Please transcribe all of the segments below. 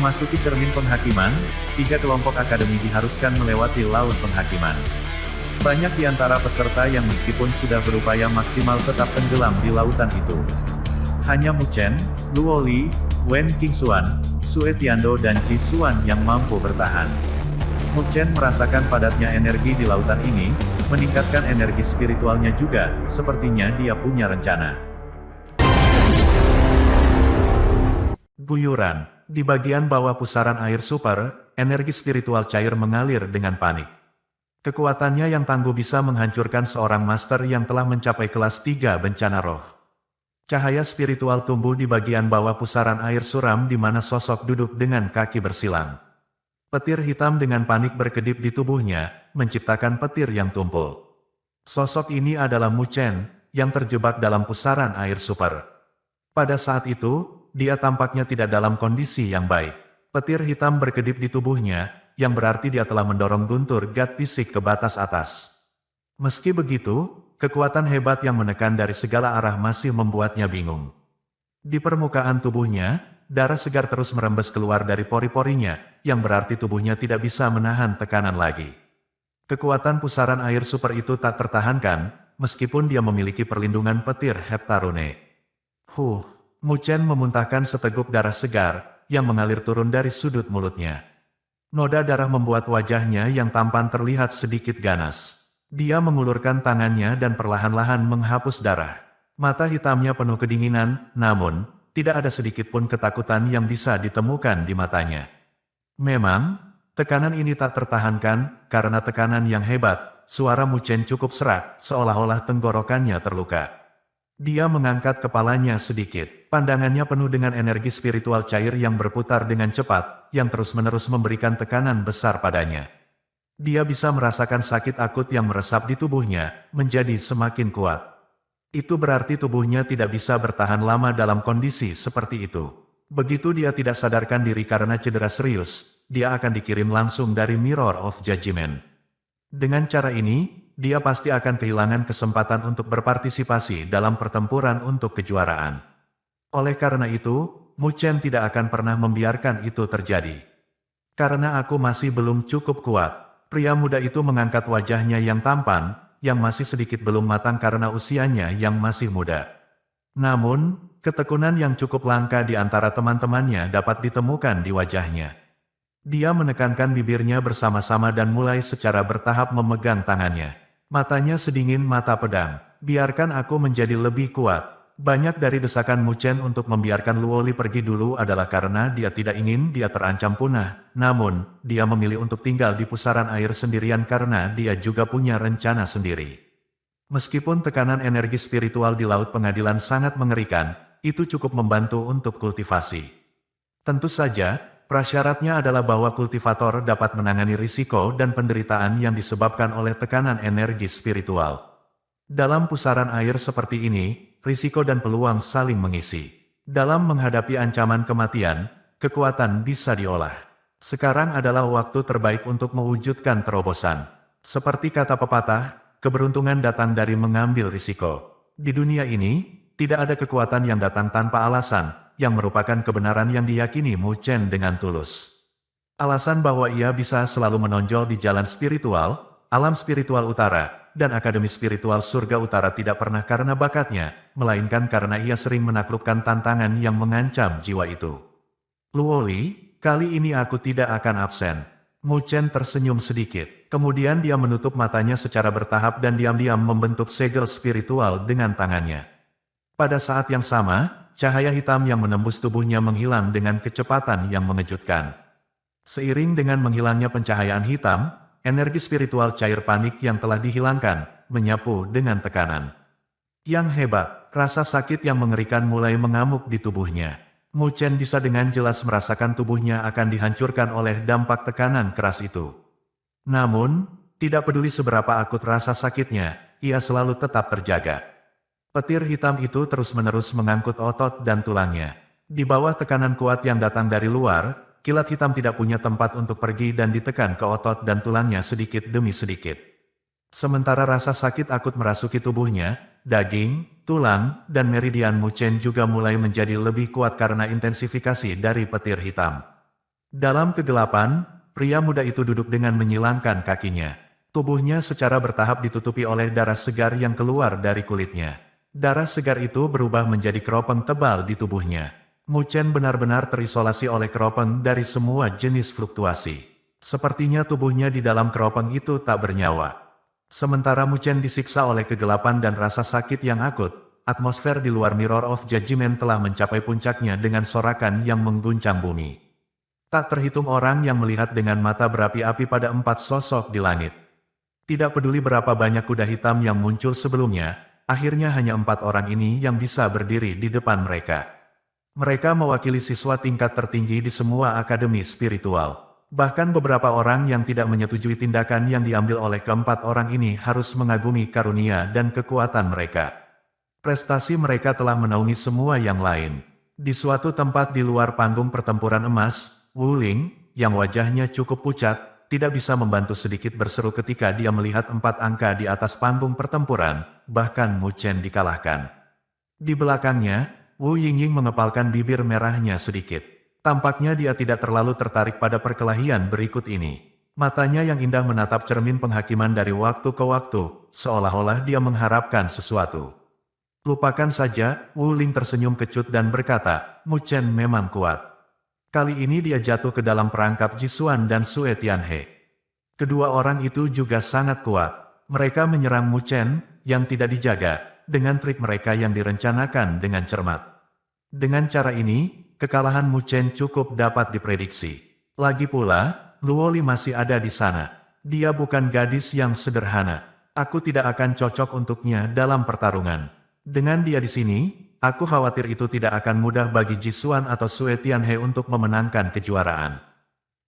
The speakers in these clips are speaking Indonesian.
Memasuki cermin penghakiman, 3 kelompok akademi diharuskan melewati laut penghakiman. Banyak di antara peserta yang meskipun sudah berupaya maksimal tetap tenggelam di lautan itu. Hanya Mu Chen, Luo Li, Wen Qingxuan, Sue Tiando dan Ji Xuan yang mampu bertahan. Mu Chen merasakan padatnya energi di lautan ini, meningkatkan energi spiritualnya juga, sepertinya dia punya rencana. Guyuran. Di bagian bawah pusaran air super, energi spiritual cair mengalir dengan panik. Kekuatannya yang tangguh bisa menghancurkan seorang master yang telah mencapai kelas 3 bencana roh. Cahaya spiritual tumbuh di bagian bawah pusaran air suram di mana sosok duduk dengan kaki bersilang. Petir hitam dengan panik berkedip di tubuhnya, menciptakan petir yang tumpul. Sosok ini adalah Mu Chen, yang terjebak dalam pusaran air super. Pada saat itu, dia tampaknya tidak dalam kondisi yang baik. Petir hitam berkedip di tubuhnya, yang berarti dia telah mendorong guntur God fisik ke batas atas. Meski begitu, kekuatan hebat yang menekan dari segala arah masih membuatnya bingung. Di permukaan tubuhnya, darah segar terus merembes keluar dari pori-porinya, yang berarti tubuhnya tidak bisa menahan tekanan lagi. Kekuatan pusaran air super itu tak tertahankan, meskipun dia memiliki perlindungan petir heptarune. Mu Chen memuntahkan seteguk darah segar, yang mengalir turun dari sudut mulutnya. Noda darah membuat wajahnya yang tampan terlihat sedikit ganas. Dia mengulurkan tangannya dan perlahan-lahan menghapus darah. Mata hitamnya penuh kedinginan, namun, tidak ada sedikit pun ketakutan yang bisa ditemukan di matanya. Memang, tekanan ini tak tertahankan, karena tekanan yang hebat, suara Mu Chen cukup serak, seolah-olah tenggorokannya terluka. Dia mengangkat kepalanya sedikit, pandangannya penuh dengan energi spiritual cair yang berputar dengan cepat, yang terus-menerus memberikan tekanan besar padanya. Dia bisa merasakan sakit akut yang meresap di tubuhnya, menjadi semakin kuat. Itu berarti tubuhnya tidak bisa bertahan lama dalam kondisi seperti itu. Begitu dia tidak sadarkan diri karena cedera serius, dia akan dikirim langsung dari Mirror of Judgment. Dengan cara ini, dia pasti akan kehilangan kesempatan untuk berpartisipasi dalam pertempuran untuk kejuaraan. Oleh karena itu, Mu Chen tidak akan pernah membiarkan itu terjadi. Karena aku masih belum cukup kuat. Pria muda itu mengangkat wajahnya yang tampan, yang masih sedikit belum matang karena usianya yang masih muda. Namun, ketekunan yang cukup langka di antara teman-temannya dapat ditemukan di wajahnya. Dia menekankan bibirnya bersama-sama dan mulai secara bertahap memegang tangannya. Matanya sedingin mata pedang. Biarkan aku menjadi lebih kuat. Banyak dari desakan Mu Chen untuk membiarkan Luo Li pergi dulu adalah karena dia tidak ingin dia terancam punah. Namun, dia memilih untuk tinggal di pusaran air sendirian karena dia juga punya rencana sendiri. Meskipun tekanan energi spiritual di laut pengadilan sangat mengerikan, itu cukup membantu untuk kultivasi. Tentu saja, prasyaratnya adalah bahwa kultivator dapat menangani risiko dan penderitaan yang disebabkan oleh tekanan energi spiritual. Dalam pusaran air seperti ini, risiko dan peluang saling mengisi. Dalam menghadapi ancaman kematian, kekuatan bisa diolah. Sekarang adalah waktu terbaik untuk mewujudkan terobosan. Seperti kata pepatah, keberuntungan datang dari mengambil risiko. Di dunia ini, tidak ada kekuatan yang datang tanpa alasan, yang merupakan kebenaran yang diyakini Mu Chen dengan tulus. Alasan bahwa ia bisa selalu menonjol di jalan spiritual, alam spiritual utara, dan Akademi Spiritual Surga Utara tidak pernah karena bakatnya, melainkan karena ia sering menaklukkan tantangan yang mengancam jiwa itu. Luo Li, kali ini aku tidak akan absen. Mu Chen tersenyum sedikit, kemudian dia menutup matanya secara bertahap dan diam-diam membentuk segel spiritual dengan tangannya. Pada saat yang sama, cahaya hitam yang menembus tubuhnya menghilang dengan kecepatan yang mengejutkan. Seiring dengan menghilangnya pencahayaan hitam, energi spiritual cair panik yang telah dihilangkan, menyapu dengan tekanan. Yang hebat, rasa sakit yang mengerikan mulai mengamuk di tubuhnya. Mu Chen bisa dengan jelas merasakan tubuhnya akan dihancurkan oleh dampak tekanan keras itu. Namun, tidak peduli seberapa akut rasa sakitnya, ia selalu tetap terjaga. Petir hitam itu terus-menerus mengangkut otot dan tulangnya. Di bawah tekanan kuat yang datang dari luar, kilat hitam tidak punya tempat untuk pergi dan ditekan ke otot dan tulangnya sedikit demi sedikit. Sementara rasa sakit akut merasuki tubuhnya, daging, tulang, dan meridian Mu Chen juga mulai menjadi lebih kuat karena intensifikasi dari petir hitam. Dalam kegelapan, pria muda itu duduk dengan menyilangkan kakinya. Tubuhnya secara bertahap ditutupi oleh darah segar yang keluar dari kulitnya. Darah segar itu berubah menjadi keropeng tebal di tubuhnya. Mu Chen benar-benar terisolasi oleh keropeng dari semua jenis fluktuasi. Sepertinya tubuhnya di dalam keropeng itu tak bernyawa. Sementara Mu Chen disiksa oleh kegelapan dan rasa sakit yang akut, atmosfer di luar Mirror of Judgment telah mencapai puncaknya dengan sorakan yang mengguncang bumi. Tak terhitung orang yang melihat dengan mata berapi-api pada 4 sosok di langit. Tidak peduli berapa banyak kuda hitam yang muncul sebelumnya, akhirnya hanya 4 orang ini yang bisa berdiri di depan mereka. Mereka mewakili siswa tingkat tertinggi di semua akademi spiritual. Bahkan beberapa orang yang tidak menyetujui tindakan yang diambil oleh keempat orang ini harus mengagumi karunia dan kekuatan mereka. Prestasi mereka telah menaungi semua yang lain. Di suatu tempat di luar panggung pertempuran emas, Wu Ling, yang wajahnya cukup pucat, tidak bisa membantu sedikit berseru ketika dia melihat 4 angka di atas panggung pertempuran, bahkan Mu Chen dikalahkan. Di belakangnya, Wu Yingying mengepalkan bibir merahnya sedikit. Tampaknya dia tidak terlalu tertarik pada perkelahian berikut ini. Matanya yang indah menatap cermin penghakiman dari waktu ke waktu, seolah-olah dia mengharapkan sesuatu. Lupakan saja, Wu Ling tersenyum kecut dan berkata, Mu Chen memang kuat. Kali ini dia jatuh ke dalam perangkap Jisuan dan Sue Tianhe. Kedua orang itu juga sangat kuat. Mereka menyerang Mu Chen, yang tidak dijaga, dengan trik mereka yang direncanakan dengan cermat. Dengan cara ini, kekalahan Mu Chen cukup dapat diprediksi. Lagi pula, Luoli masih ada di sana. Dia bukan gadis yang sederhana. Aku tidak akan cocok untuknya dalam pertarungan. Dengan dia di sini, aku khawatir itu tidak akan mudah bagi Jisuan atau Sue Tianhe untuk memenangkan kejuaraan.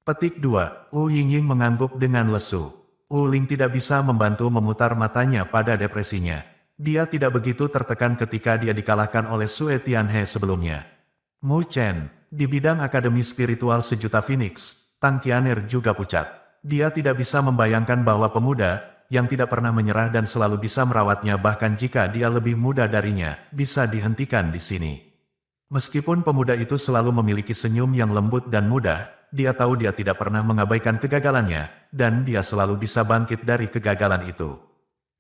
Petik 2. Wu Yingying mengangguk dengan lesu. Wu Ling tidak bisa membantu memutar matanya pada depresinya. Dia tidak begitu tertekan ketika dia dikalahkan oleh Sue Tianhe sebelumnya. Mu Chen, di bidang akademi spiritual sejuta Phoenix, Tang Qian'er juga pucat. Dia tidak bisa membayangkan bahwa pemuda yang tidak pernah menyerah dan selalu bisa merawatnya bahkan jika dia lebih muda darinya, bisa dihentikan di sini. Meskipun pemuda itu selalu memiliki senyum yang lembut dan mudah, dia tahu dia tidak pernah mengabaikan kegagalannya, dan dia selalu bisa bangkit dari kegagalan itu.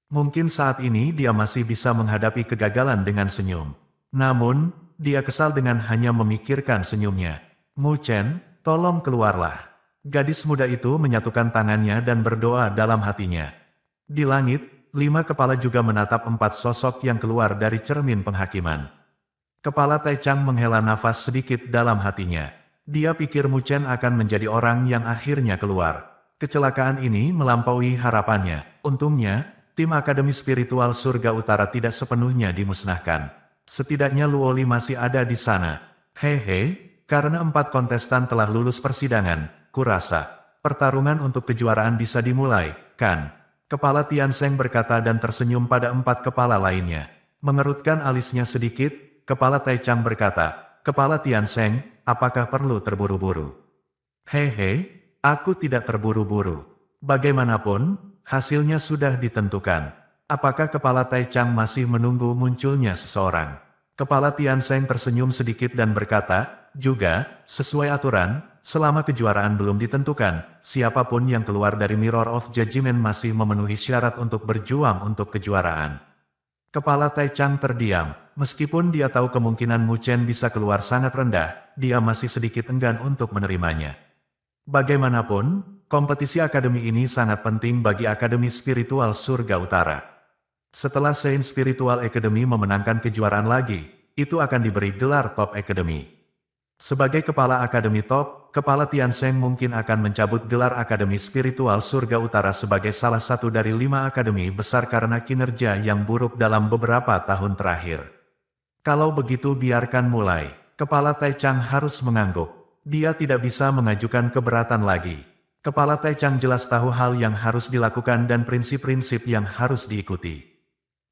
Mungkin saat ini dia masih bisa menghadapi kegagalan dengan senyum. Namun, dia kesal dengan hanya memikirkan senyumnya. Mu Chen, tolong keluarlah. Gadis muda itu menyatukan tangannya dan berdoa dalam hatinya. Di langit, 5 kepala juga menatap 4 sosok yang keluar dari cermin penghakiman. Kepala Tai Chang menghela nafas sedikit dalam hatinya. Dia pikir Mu Chen akan menjadi orang yang akhirnya keluar. Kecelakaan ini melampaui harapannya. Untungnya, tim Akademi Spiritual Surga Utara tidak sepenuhnya dimusnahkan. Setidaknya Luoli masih ada di sana. Hehe, karena 4 kontestan telah lulus persidangan, kurasa pertarungan untuk kejuaraan bisa dimulai, kan? Kepala Tian Sheng berkata dan tersenyum pada 4 kepala lainnya. Mengerutkan alisnya sedikit, Kepala Tai Chang berkata, Kepala Tian Sheng, apakah perlu terburu-buru? Hehe, aku tidak terburu-buru. Bagaimanapun, hasilnya sudah ditentukan. Apakah Kepala Tai Chang masih menunggu munculnya seseorang? Kepala Tian Sheng tersenyum sedikit dan berkata, juga, sesuai aturan, selama kejuaraan belum ditentukan, siapapun yang keluar dari Mirror of Judgment masih memenuhi syarat untuk berjuang untuk kejuaraan. Kepala Tai Chang terdiam, meskipun dia tahu kemungkinan Mu Chen bisa keluar sangat rendah, dia masih sedikit enggan untuk menerimanya. Bagaimanapun, kompetisi akademi ini sangat penting bagi Akademi Spiritual Surga Utara. Setelah Saint Spiritual Academy memenangkan kejuaraan lagi, itu akan diberi gelar Top Academy. Sebagai kepala akademi top, Kepala Tian Sheng mungkin akan mencabut gelar Akademi Spiritual Surga Utara sebagai salah satu dari 5 akademi besar karena kinerja yang buruk dalam beberapa tahun terakhir. Kalau begitu biarkan mulai. Kepala Tai Chang harus mengangguk. Dia tidak bisa mengajukan keberatan lagi. Kepala Tai Chang jelas tahu hal yang harus dilakukan dan prinsip-prinsip yang harus diikuti.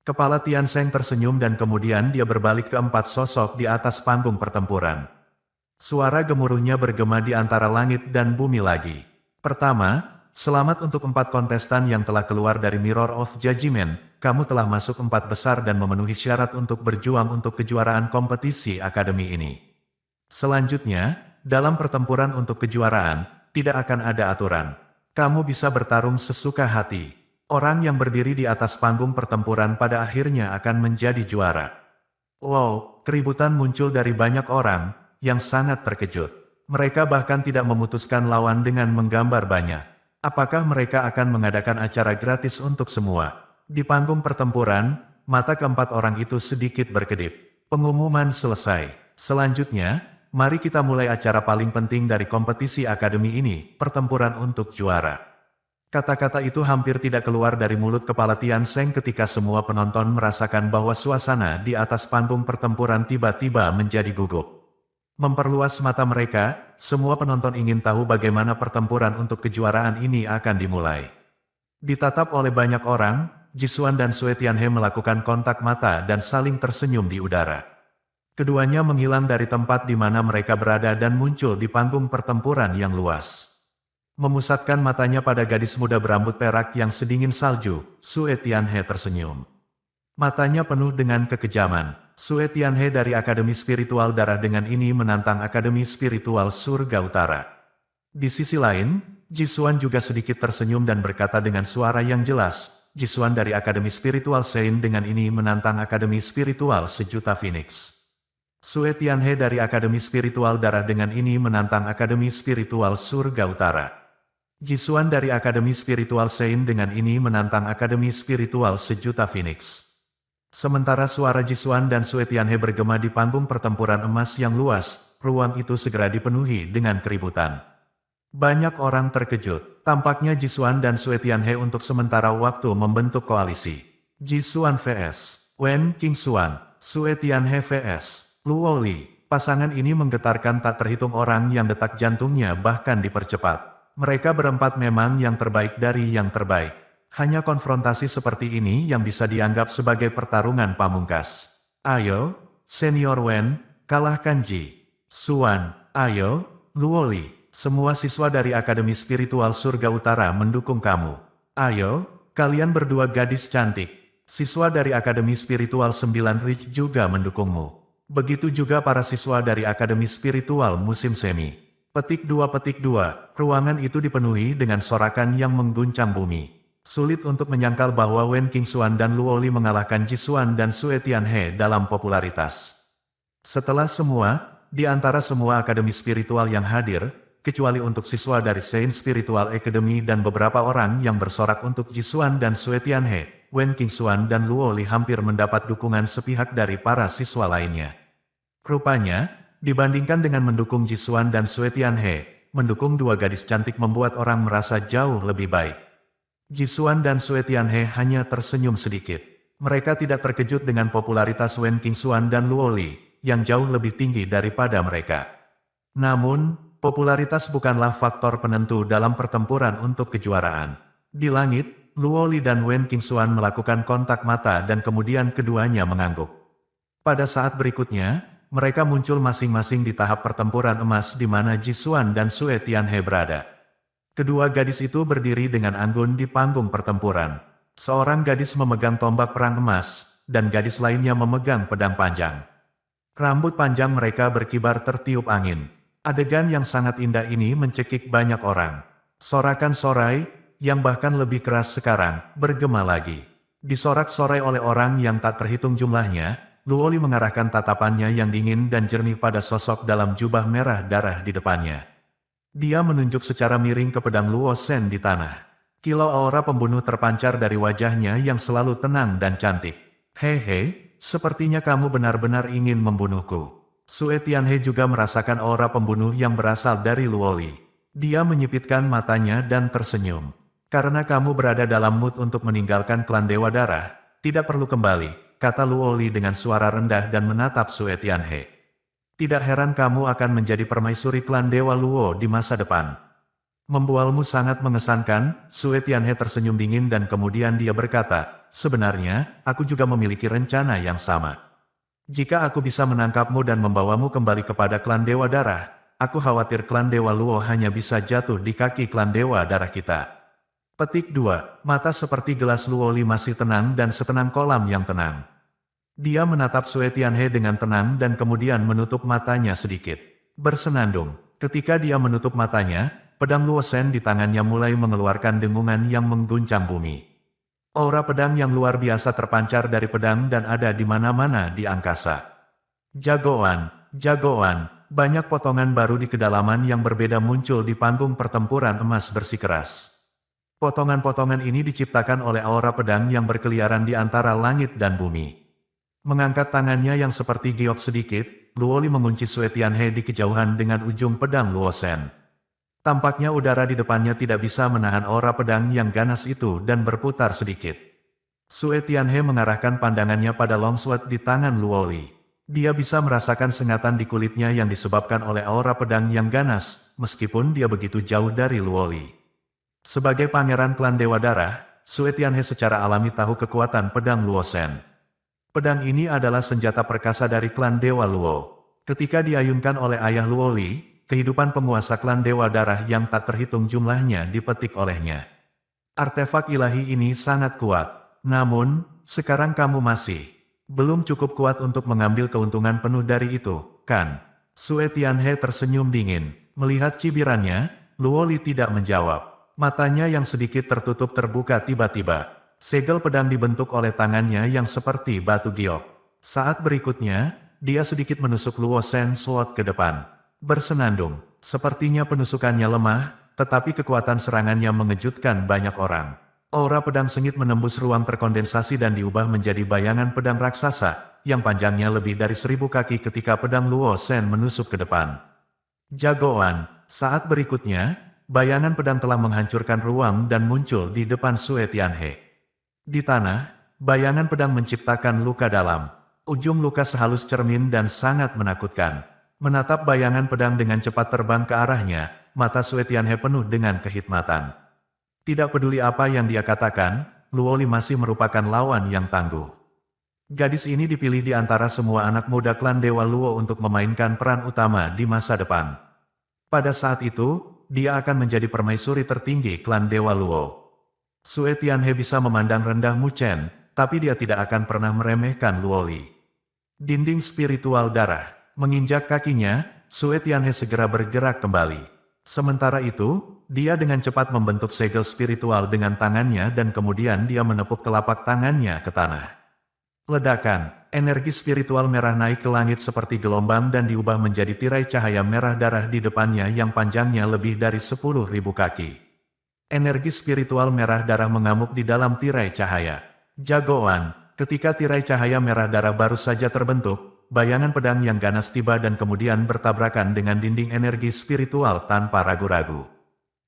Kepala Tian Sheng tersenyum dan kemudian dia berbalik ke 4 sosok di atas panggung pertempuran. Suara gemuruhnya bergema di antara langit dan bumi lagi. Pertama, selamat untuk 4 kontestan yang telah keluar dari Mirror of Judgment. Kamu telah masuk 4 besar dan memenuhi syarat untuk berjuang untuk kejuaraan kompetisi akademi ini. Selanjutnya, dalam pertempuran untuk kejuaraan, tidak akan ada aturan. Kamu bisa bertarung sesuka hati. Orang yang berdiri di atas panggung pertempuran pada akhirnya akan menjadi juara. Wow, keributan muncul dari banyak orang, yang sangat terkejut. Mereka bahkan tidak memutuskan lawan dengan menggambar banyak. Apakah mereka akan mengadakan acara gratis untuk semua? Di panggung pertempuran, mata keempat orang itu sedikit berkedip. Pengumuman selesai. Selanjutnya, mari kita mulai acara paling penting dari kompetisi akademi ini, pertempuran untuk juara. Kata-kata itu hampir tidak keluar dari mulut kepala Tian Seng ketika semua penonton merasakan bahwa suasana di atas panggung pertempuran tiba-tiba menjadi gugup. Memperluas mata mereka, semua penonton ingin tahu bagaimana pertempuran untuk kejuaraan ini akan dimulai. Ditatap oleh banyak orang, Jisuan dan Sue Tianhe melakukan kontak mata dan saling tersenyum di udara. Keduanya menghilang dari tempat di mana mereka berada dan muncul di panggung pertempuran yang luas. Memusatkan matanya pada gadis muda berambut perak yang sedingin salju, Sue Tianhe tersenyum. Matanya penuh dengan kekejaman. Sue Tianhe dari Akademi Spiritual Darah dengan ini menantang Akademi Spiritual Surga Utara. Di sisi lain, Jisuan juga sedikit tersenyum dan berkata dengan suara yang jelas, Jisuan dari Akademi Spiritual Sein dengan ini menantang Akademi Spiritual Sejuta Phoenix. Sue Tianhe dari Akademi Spiritual Darah dengan ini menantang Akademi Spiritual Surga Utara. Jisuan dari Akademi Spiritual Sein dengan ini menantang Akademi Spiritual Sejuta Phoenix. Sementara suara Jisuan dan Sue Tianhe bergema di panggung pertempuran emas yang luas, ruang itu segera dipenuhi dengan keributan. Banyak orang terkejut. Tampaknya Jisuan dan Sue Tianhe untuk sementara waktu membentuk koalisi. Jisuan vs. Wen Qingxuan, Sue Tianhe vs. Luo Li. Pasangan ini menggetarkan tak terhitung orang yang detak jantungnya bahkan dipercepat. Mereka berempat memang yang terbaik dari yang terbaik. Hanya konfrontasi seperti ini yang bisa dianggap sebagai pertarungan pamungkas. Ayo, Senior Wen, kalahkan Ji Suan. Ayo, Luo Li. Semua siswa dari Akademi Spiritual Surga Utara mendukung kamu. Ayo, kalian berdua gadis cantik. Siswa dari Akademi Spiritual 9 Ridge juga mendukungmu. Begitu juga para siswa dari Akademi Spiritual Musim Semi. Petik 2. Ruangan itu dipenuhi dengan sorakan yang mengguncang bumi. Sulit untuk menyangkal bahwa Wen Qingxuan dan Luo Li mengalahkan Jisuan dan Sue Tianhe dalam popularitas. Setelah semua, di antara semua akademi spiritual yang hadir, kecuali untuk siswa dari Sein Spiritual Academy dan beberapa orang yang bersorak untuk Jisuan dan Sue Tianhe, Wen Qingxuan dan Luo Li hampir mendapat dukungan sepihak dari para siswa lainnya. Rupanya, dibandingkan dengan mendukung Jisuan dan Sue Tianhe, mendukung dua gadis cantik membuat orang merasa jauh lebih baik. Jisuan dan Sue Tianhe hanya tersenyum sedikit. Mereka tidak terkejut dengan popularitas Wen Qingxuan dan Luo Li, yang jauh lebih tinggi daripada mereka. Namun, popularitas bukanlah faktor penentu dalam pertempuran untuk kejuaraan. Di langit, Luo Li dan Wen Qingxuan melakukan kontak mata dan kemudian keduanya mengangguk. Pada saat berikutnya, mereka muncul masing-masing di tahap pertempuran emas di mana Jisuan dan Sue Tianhe berada. Kedua gadis itu berdiri dengan anggun di panggung pertempuran. Seorang gadis memegang tombak perang emas, dan gadis lainnya memegang pedang panjang. Rambut panjang mereka berkibar tertiup angin. Adegan yang sangat indah ini mencekik banyak orang. Sorakan sorai, yang bahkan lebih keras sekarang, bergema lagi. Disorak-sorai oleh orang yang tak terhitung jumlahnya, Luo Li mengarahkan tatapannya yang dingin dan jernih pada sosok dalam jubah merah darah di depannya. Dia menunjuk secara miring ke pedang Luo Shen di tanah. Kilau aura pembunuh terpancar dari wajahnya yang selalu tenang dan cantik. Hehe, sepertinya kamu benar-benar ingin membunuhku. Sue Tianhe juga merasakan aura pembunuh yang berasal dari Luo Li. Dia menyipitkan matanya dan tersenyum. Karena kamu berada dalam mood untuk meninggalkan klan Dewa Darah, tidak perlu kembali, kata Luo Li dengan suara rendah dan menatap Sue Tianhe. Tidak heran kamu akan menjadi permaisuri klan Dewa Luo di masa depan. Membualmu sangat mengesankan, Sue Tianhe tersenyum dingin dan kemudian dia berkata, sebenarnya, aku juga memiliki rencana yang sama. Jika aku bisa menangkapmu dan membawamu kembali kepada klan Dewa Darah, aku khawatir klan Dewa Luo hanya bisa jatuh di kaki klan Dewa Darah kita. Petik 2. Mata seperti gelas Luo Li masih tenang dan setenang kolam yang tenang. Dia menatap Sue Tianhe dengan tenang dan kemudian menutup matanya sedikit. Bersenandung. Ketika dia menutup matanya, pedang Luo Shen di tangannya mulai mengeluarkan dengungan yang mengguncang bumi. Aura pedang yang luar biasa terpancar dari pedang dan ada di mana-mana di angkasa. Jagoan, jagoan, banyak potongan baru di kedalaman yang berbeda muncul di panggung pertempuran emas bersikeras. Potongan-potongan ini diciptakan oleh aura pedang yang berkeliaran di antara langit dan bumi. Mengangkat tangannya yang seperti giok sedikit, Luoli mengunci Sue Tianhe di kejauhan dengan ujung pedang Luo Shen. Tampaknya udara di depannya tidak bisa menahan aura pedang yang ganas itu dan berputar sedikit. Sue Tianhe mengarahkan pandangannya pada longsword di tangan Luoli. Dia bisa merasakan sengatan di kulitnya yang disebabkan oleh aura pedang yang ganas, meskipun dia begitu jauh dari Luoli. Sebagai pangeran klan Dewa Darah, Sue Tianhe secara alami tahu kekuatan pedang Luo Shen. Pedang ini adalah senjata perkasa dari klan Dewa Luo. Ketika diayunkan oleh ayah Luoli, kehidupan penguasa klan Dewa Darah yang tak terhitung jumlahnya dipetik olehnya. Artefak ilahi ini sangat kuat. Namun, sekarang kamu masih belum cukup kuat untuk mengambil keuntungan penuh dari itu, kan? Sue Tianhe tersenyum dingin. Melihat cibirannya, Luoli tidak menjawab. Matanya yang sedikit tertutup terbuka tiba-tiba. Segel pedang dibentuk oleh tangannya yang seperti batu giok. Saat berikutnya, dia sedikit menusuk Luo Shen Sword ke depan. Bersenandung, sepertinya penusukannya lemah, tetapi kekuatan serangannya mengejutkan banyak orang. Aura pedang sengit menembus ruang terkondensasi dan diubah menjadi bayangan pedang raksasa, yang panjangnya lebih dari 1000 kaki ketika pedang Luo Shen menusuk ke depan. Jagoan, saat berikutnya, bayangan pedang telah menghancurkan ruang dan muncul di depan Sue Tianhe. Di tanah, bayangan pedang menciptakan luka dalam. Ujung luka sehalus cermin dan sangat menakutkan. Menatap bayangan pedang dengan cepat terbang ke arahnya, mata Sue Tianhe penuh dengan kehikmatan. Tidak peduli apa yang dia katakan, Luoli masih merupakan lawan yang tangguh. Gadis ini dipilih di antara semua anak muda klan Dewa Luo untuk memainkan peran utama di masa depan. Pada saat itu, dia akan menjadi permaisuri tertinggi klan Dewa Luo. Sue Tianhe bisa memandang rendah Mu Chen, tapi dia tidak akan pernah meremehkan Luoli. Dinding spiritual darah. Menginjak kakinya, Sue Tianhe segera bergerak kembali. Sementara itu, dia dengan cepat membentuk segel spiritual dengan tangannya dan kemudian dia menepuk telapak tangannya ke tanah. Ledakan, energi spiritual merah naik ke langit seperti gelombang dan diubah menjadi tirai cahaya merah darah di depannya yang panjangnya lebih dari 10.000 kaki. Energi spiritual merah darah mengamuk di dalam tirai cahaya. Jagoan, ketika tirai cahaya merah darah baru saja terbentuk, bayangan pedang yang ganas tiba dan kemudian bertabrakan dengan dinding energi spiritual tanpa ragu-ragu.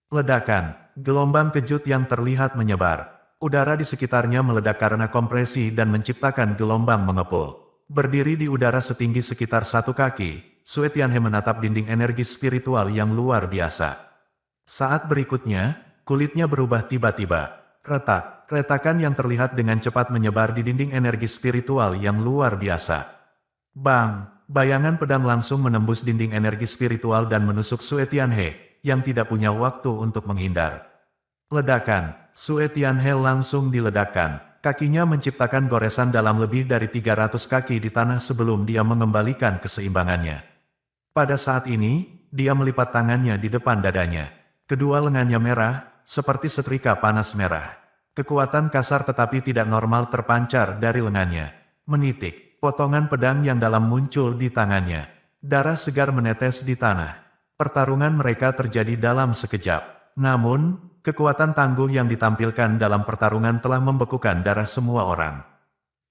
Ledakan, gelombang kejut yang terlihat menyebar. Udara di sekitarnya meledak karena kompresi dan menciptakan gelombang mengepul. Berdiri di udara setinggi sekitar 1 kaki, Sue Tianhe menatap dinding energi spiritual yang luar biasa. Saat berikutnya, kulitnya berubah tiba-tiba. Retak, retakan yang terlihat dengan cepat menyebar di dinding energi spiritual yang luar biasa. Bang! Bayangan pedang langsung menembus dinding energi spiritual dan menusuk Sue Tianhe, yang tidak punya waktu untuk menghindar. Ledakan, Sue Tianhe langsung diledakkan. Kakinya menciptakan goresan dalam lebih dari 300 kaki di tanah sebelum dia mengembalikan keseimbangannya. Pada saat ini, dia melipat tangannya di depan dadanya. Kedua lengannya merah, seperti setrika panas merah. Kekuatan kasar tetapi tidak normal terpancar dari lengannya. Menitik. Potongan pedang yang dalam muncul di tangannya. Darah segar menetes di tanah. Pertarungan mereka terjadi dalam sekejap. Namun, kekuatan tangguh yang ditampilkan dalam pertarungan telah membekukan darah semua orang.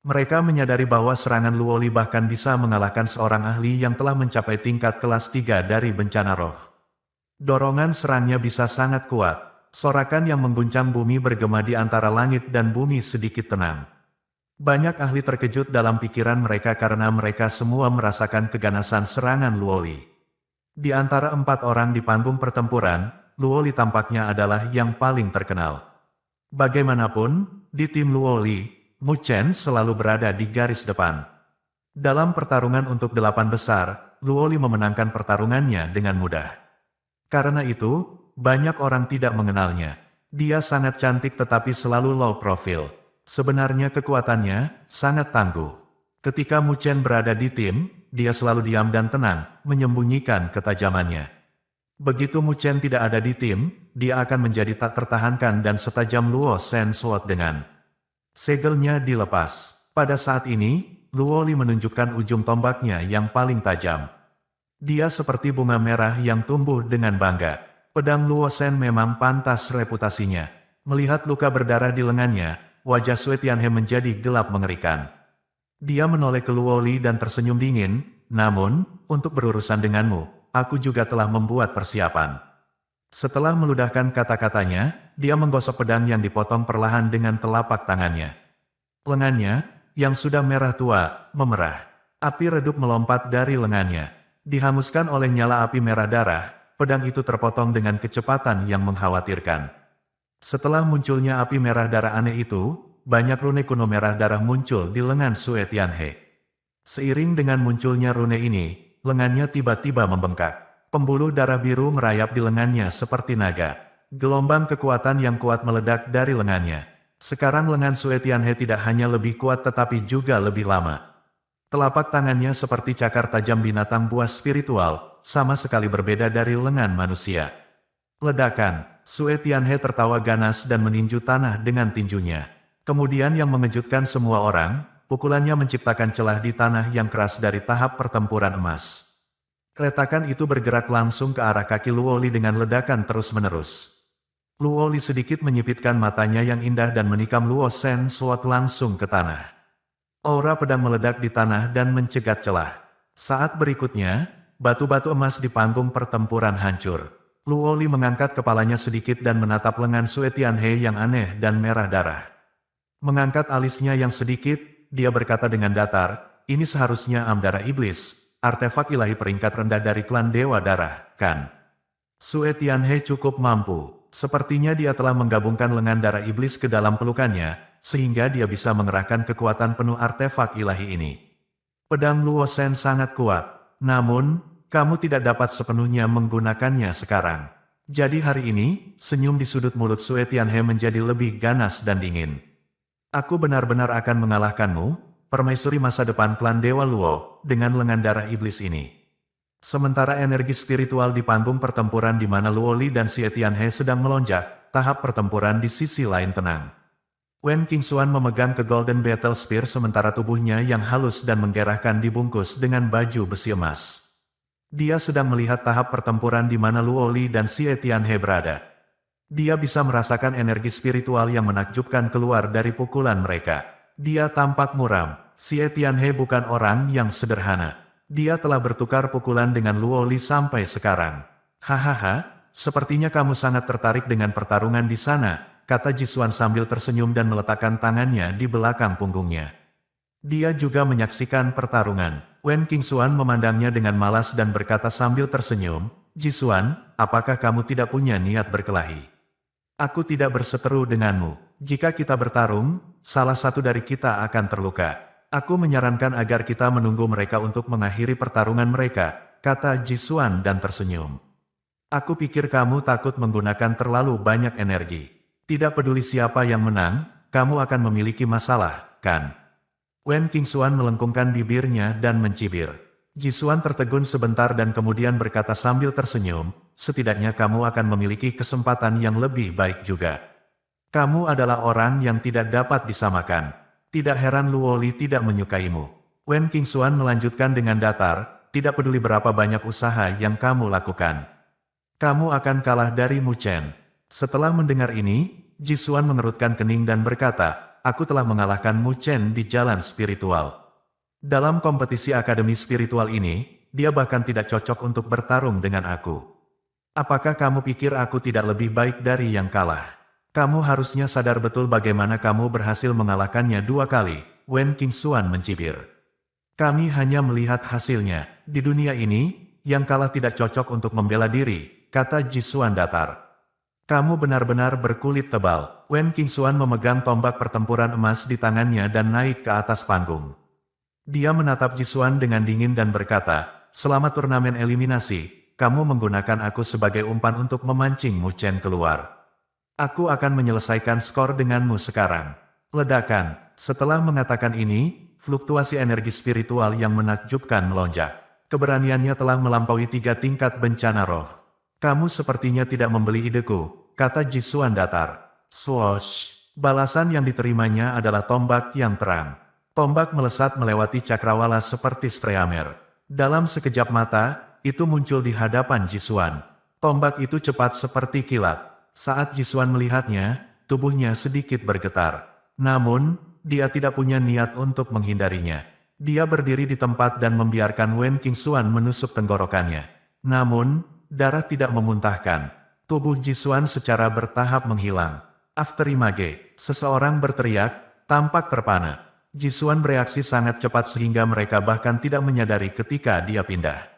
Mereka menyadari bahwa serangan Luoli bahkan bisa mengalahkan seorang ahli yang telah mencapai tingkat kelas 3 dari bencana roh. Dorongan serangnya bisa sangat kuat. Sorakan yang mengguncang bumi bergema di antara langit dan bumi sedikit tenang. Banyak ahli terkejut dalam pikiran mereka karena mereka semua merasakan keganasan serangan Luoli. Di antara 4 orang di panggung pertempuran, Luoli tampaknya adalah yang paling terkenal. Bagaimanapun, di tim Luoli, Mu Chen selalu berada di garis depan. Dalam pertarungan untuk 8 besar, Luoli memenangkan pertarungannya dengan mudah. Karena itu, banyak orang tidak mengenalnya. Dia sangat cantik tetapi selalu low profile. Sebenarnya kekuatannya sangat tangguh. Ketika Mu Chen berada di tim, dia selalu diam dan tenang, menyembunyikan ketajamannya. Begitu Mu Chen tidak ada di tim, dia akan menjadi tak tertahankan dan setajam Luo Shen Sword dengan segelnya dilepas. Pada saat ini, Luo Li menunjukkan ujung tombaknya yang paling tajam. Dia seperti bunga merah yang tumbuh dengan bangga. Pedang Luo Shen memang pantas reputasinya. Melihat luka berdarah di lengannya, wajah Sue Tianhe menjadi gelap mengerikan. Dia menoleh ke Luo Li dan tersenyum dingin, namun, untuk berurusan denganmu, aku juga telah membuat persiapan. Setelah meludahkan kata-katanya, dia menggosok pedang yang dipotong perlahan dengan telapak tangannya. Lengannya, yang sudah merah tua, memerah. Api redup melompat dari lengannya. Dihanguskan oleh nyala api merah darah, pedang itu terpotong dengan kecepatan yang mengkhawatirkan. Setelah munculnya api merah darah aneh itu, banyak rune kuno merah darah muncul di lengan Sue Tianhe. Seiring dengan munculnya rune ini, lengannya tiba-tiba membengkak. Pembuluh darah biru merayap di lengannya seperti naga. Gelombang kekuatan yang kuat meledak dari lengannya. Sekarang lengan Sue Tianhe tidak hanya lebih kuat tetapi juga lebih lama. Telapak tangannya seperti cakar tajam binatang buas spiritual, sama sekali berbeda dari lengan manusia. Ledakan, Sue Tianhe tertawa ganas dan meninju tanah dengan tinjunya. Kemudian yang mengejutkan semua orang, pukulannya menciptakan celah di tanah yang keras dari tahap pertempuran emas. Retakan itu bergerak langsung ke arah kaki Luo Li dengan ledakan terus-menerus. Luo Li sedikit menyipitkan matanya yang indah dan menikam Luo Shen Sword langsung ke tanah. Aura pedang meledak di tanah dan mencegat celah. Saat berikutnya, batu-batu emas di panggung pertempuran hancur. Luo Li mengangkat kepalanya sedikit dan menatap lengan Sue Tianhe yang aneh dan merah darah. Mengangkat alisnya yang sedikit, dia berkata dengan datar, ini seharusnya darah iblis. Artefak ilahi peringkat rendah dari klan Dewa Darah, kan? Sue Tianhe cukup mampu. Sepertinya dia telah menggabungkan lengan darah iblis ke dalam pelukannya, sehingga dia bisa mengerahkan kekuatan penuh artefak ilahi ini. Pedang Luo Shen sangat kuat, namun, kamu tidak dapat sepenuhnya menggunakannya sekarang. Jadi hari ini, senyum di sudut mulut Sue Tianhe menjadi lebih ganas dan dingin. Aku benar-benar akan mengalahkanmu, permaisuri masa depan klan Dewa Luo, dengan lengan darah iblis ini. Sementara energi spiritual di panggung pertempuran di mana Luo Li dan Sue Tianhe sedang melonjak, tahap pertempuran di sisi lain tenang. Wen Qingxuan memegang ke Golden Battle Spear sementara tubuhnya yang halus dan menggerahkan dibungkus dengan baju besi emas. Dia sedang melihat tahap pertempuran di mana Luo Li dan Sue Tianhe berada. Dia bisa merasakan energi spiritual yang menakjubkan keluar dari pukulan mereka. Dia tampak muram. Sue Tianhe bukan orang yang sederhana. Dia telah bertukar pukulan dengan Luo Li sampai sekarang. Hahaha, sepertinya kamu sangat tertarik dengan pertarungan di sana, kata Jisuan sambil tersenyum dan meletakkan tangannya di belakang punggungnya. Dia juga menyaksikan pertarungan. Wen Qingxuan memandangnya dengan malas dan berkata sambil tersenyum, Jisuan, apakah kamu tidak punya niat berkelahi? Aku tidak berseteru denganmu. Jika kita bertarung, salah satu dari kita akan terluka. Aku menyarankan agar kita menunggu mereka untuk mengakhiri pertarungan mereka, kata Jisuan dan tersenyum. Aku pikir kamu takut menggunakan terlalu banyak energi. Tidak peduli siapa yang menang, kamu akan memiliki masalah, kan? Wen Qingxuan melengkungkan bibirnya dan mencibir. Jisuan tertegun sebentar dan kemudian berkata sambil tersenyum, setidaknya kamu akan memiliki kesempatan yang lebih baik juga. Kamu adalah orang yang tidak dapat disamakan. Tidak heran Luo Li tidak menyukaimu. Wen Qingxuan melanjutkan dengan datar, tidak peduli berapa banyak usaha yang kamu lakukan. Kamu akan kalah dari Mu Chen. Setelah mendengar ini, Jisuan mengerutkan kening dan berkata, aku telah mengalahkan Mu Chen di jalan spiritual. Dalam kompetisi akademi spiritual ini, dia bahkan tidak cocok untuk bertarung dengan aku. Apakah kamu pikir aku tidak lebih baik dari yang kalah? Kamu harusnya sadar betul bagaimana kamu berhasil mengalahkannya 2 kali, Wen Qingxuan mencibir. Kami hanya melihat hasilnya. Di dunia ini, yang kalah tidak cocok untuk membela diri, kata Jisuan datar. Kamu benar-benar berkulit tebal. Wen Qingxuan memegang tombak pertempuran emas di tangannya dan naik ke atas panggung. Dia menatap Jisuan dengan dingin dan berkata, selama turnamen eliminasi, kamu menggunakan aku sebagai umpan untuk memancing Mu Chen keluar. Aku akan menyelesaikan skor denganmu sekarang. Ledakan. Setelah mengatakan ini, fluktuasi energi spiritual yang menakjubkan melonjak. Keberaniannya telah melampaui 3 tingkat bencana roh. Kamu sepertinya tidak membeli ideku, kata Jisuan datar. Swoosh! Balasan yang diterimanya adalah tombak yang terang. Tombak melesat melewati cakrawala seperti streamer. Dalam sekejap mata, itu muncul di hadapan Jisuan. Tombak itu cepat seperti kilat. Saat Jisuan melihatnya, tubuhnya sedikit bergetar. Namun, dia tidak punya niat untuk menghindarinya. Dia berdiri di tempat dan membiarkan Wen Qingxuan menusuk tenggorokannya. Namun, darah tidak memuntahkan. Tubuh Jisuan secara bertahap menghilang. Afterimage, seseorang berteriak, tampak terpana. Jisuan bereaksi sangat cepat sehingga mereka bahkan tidak menyadari ketika dia pindah.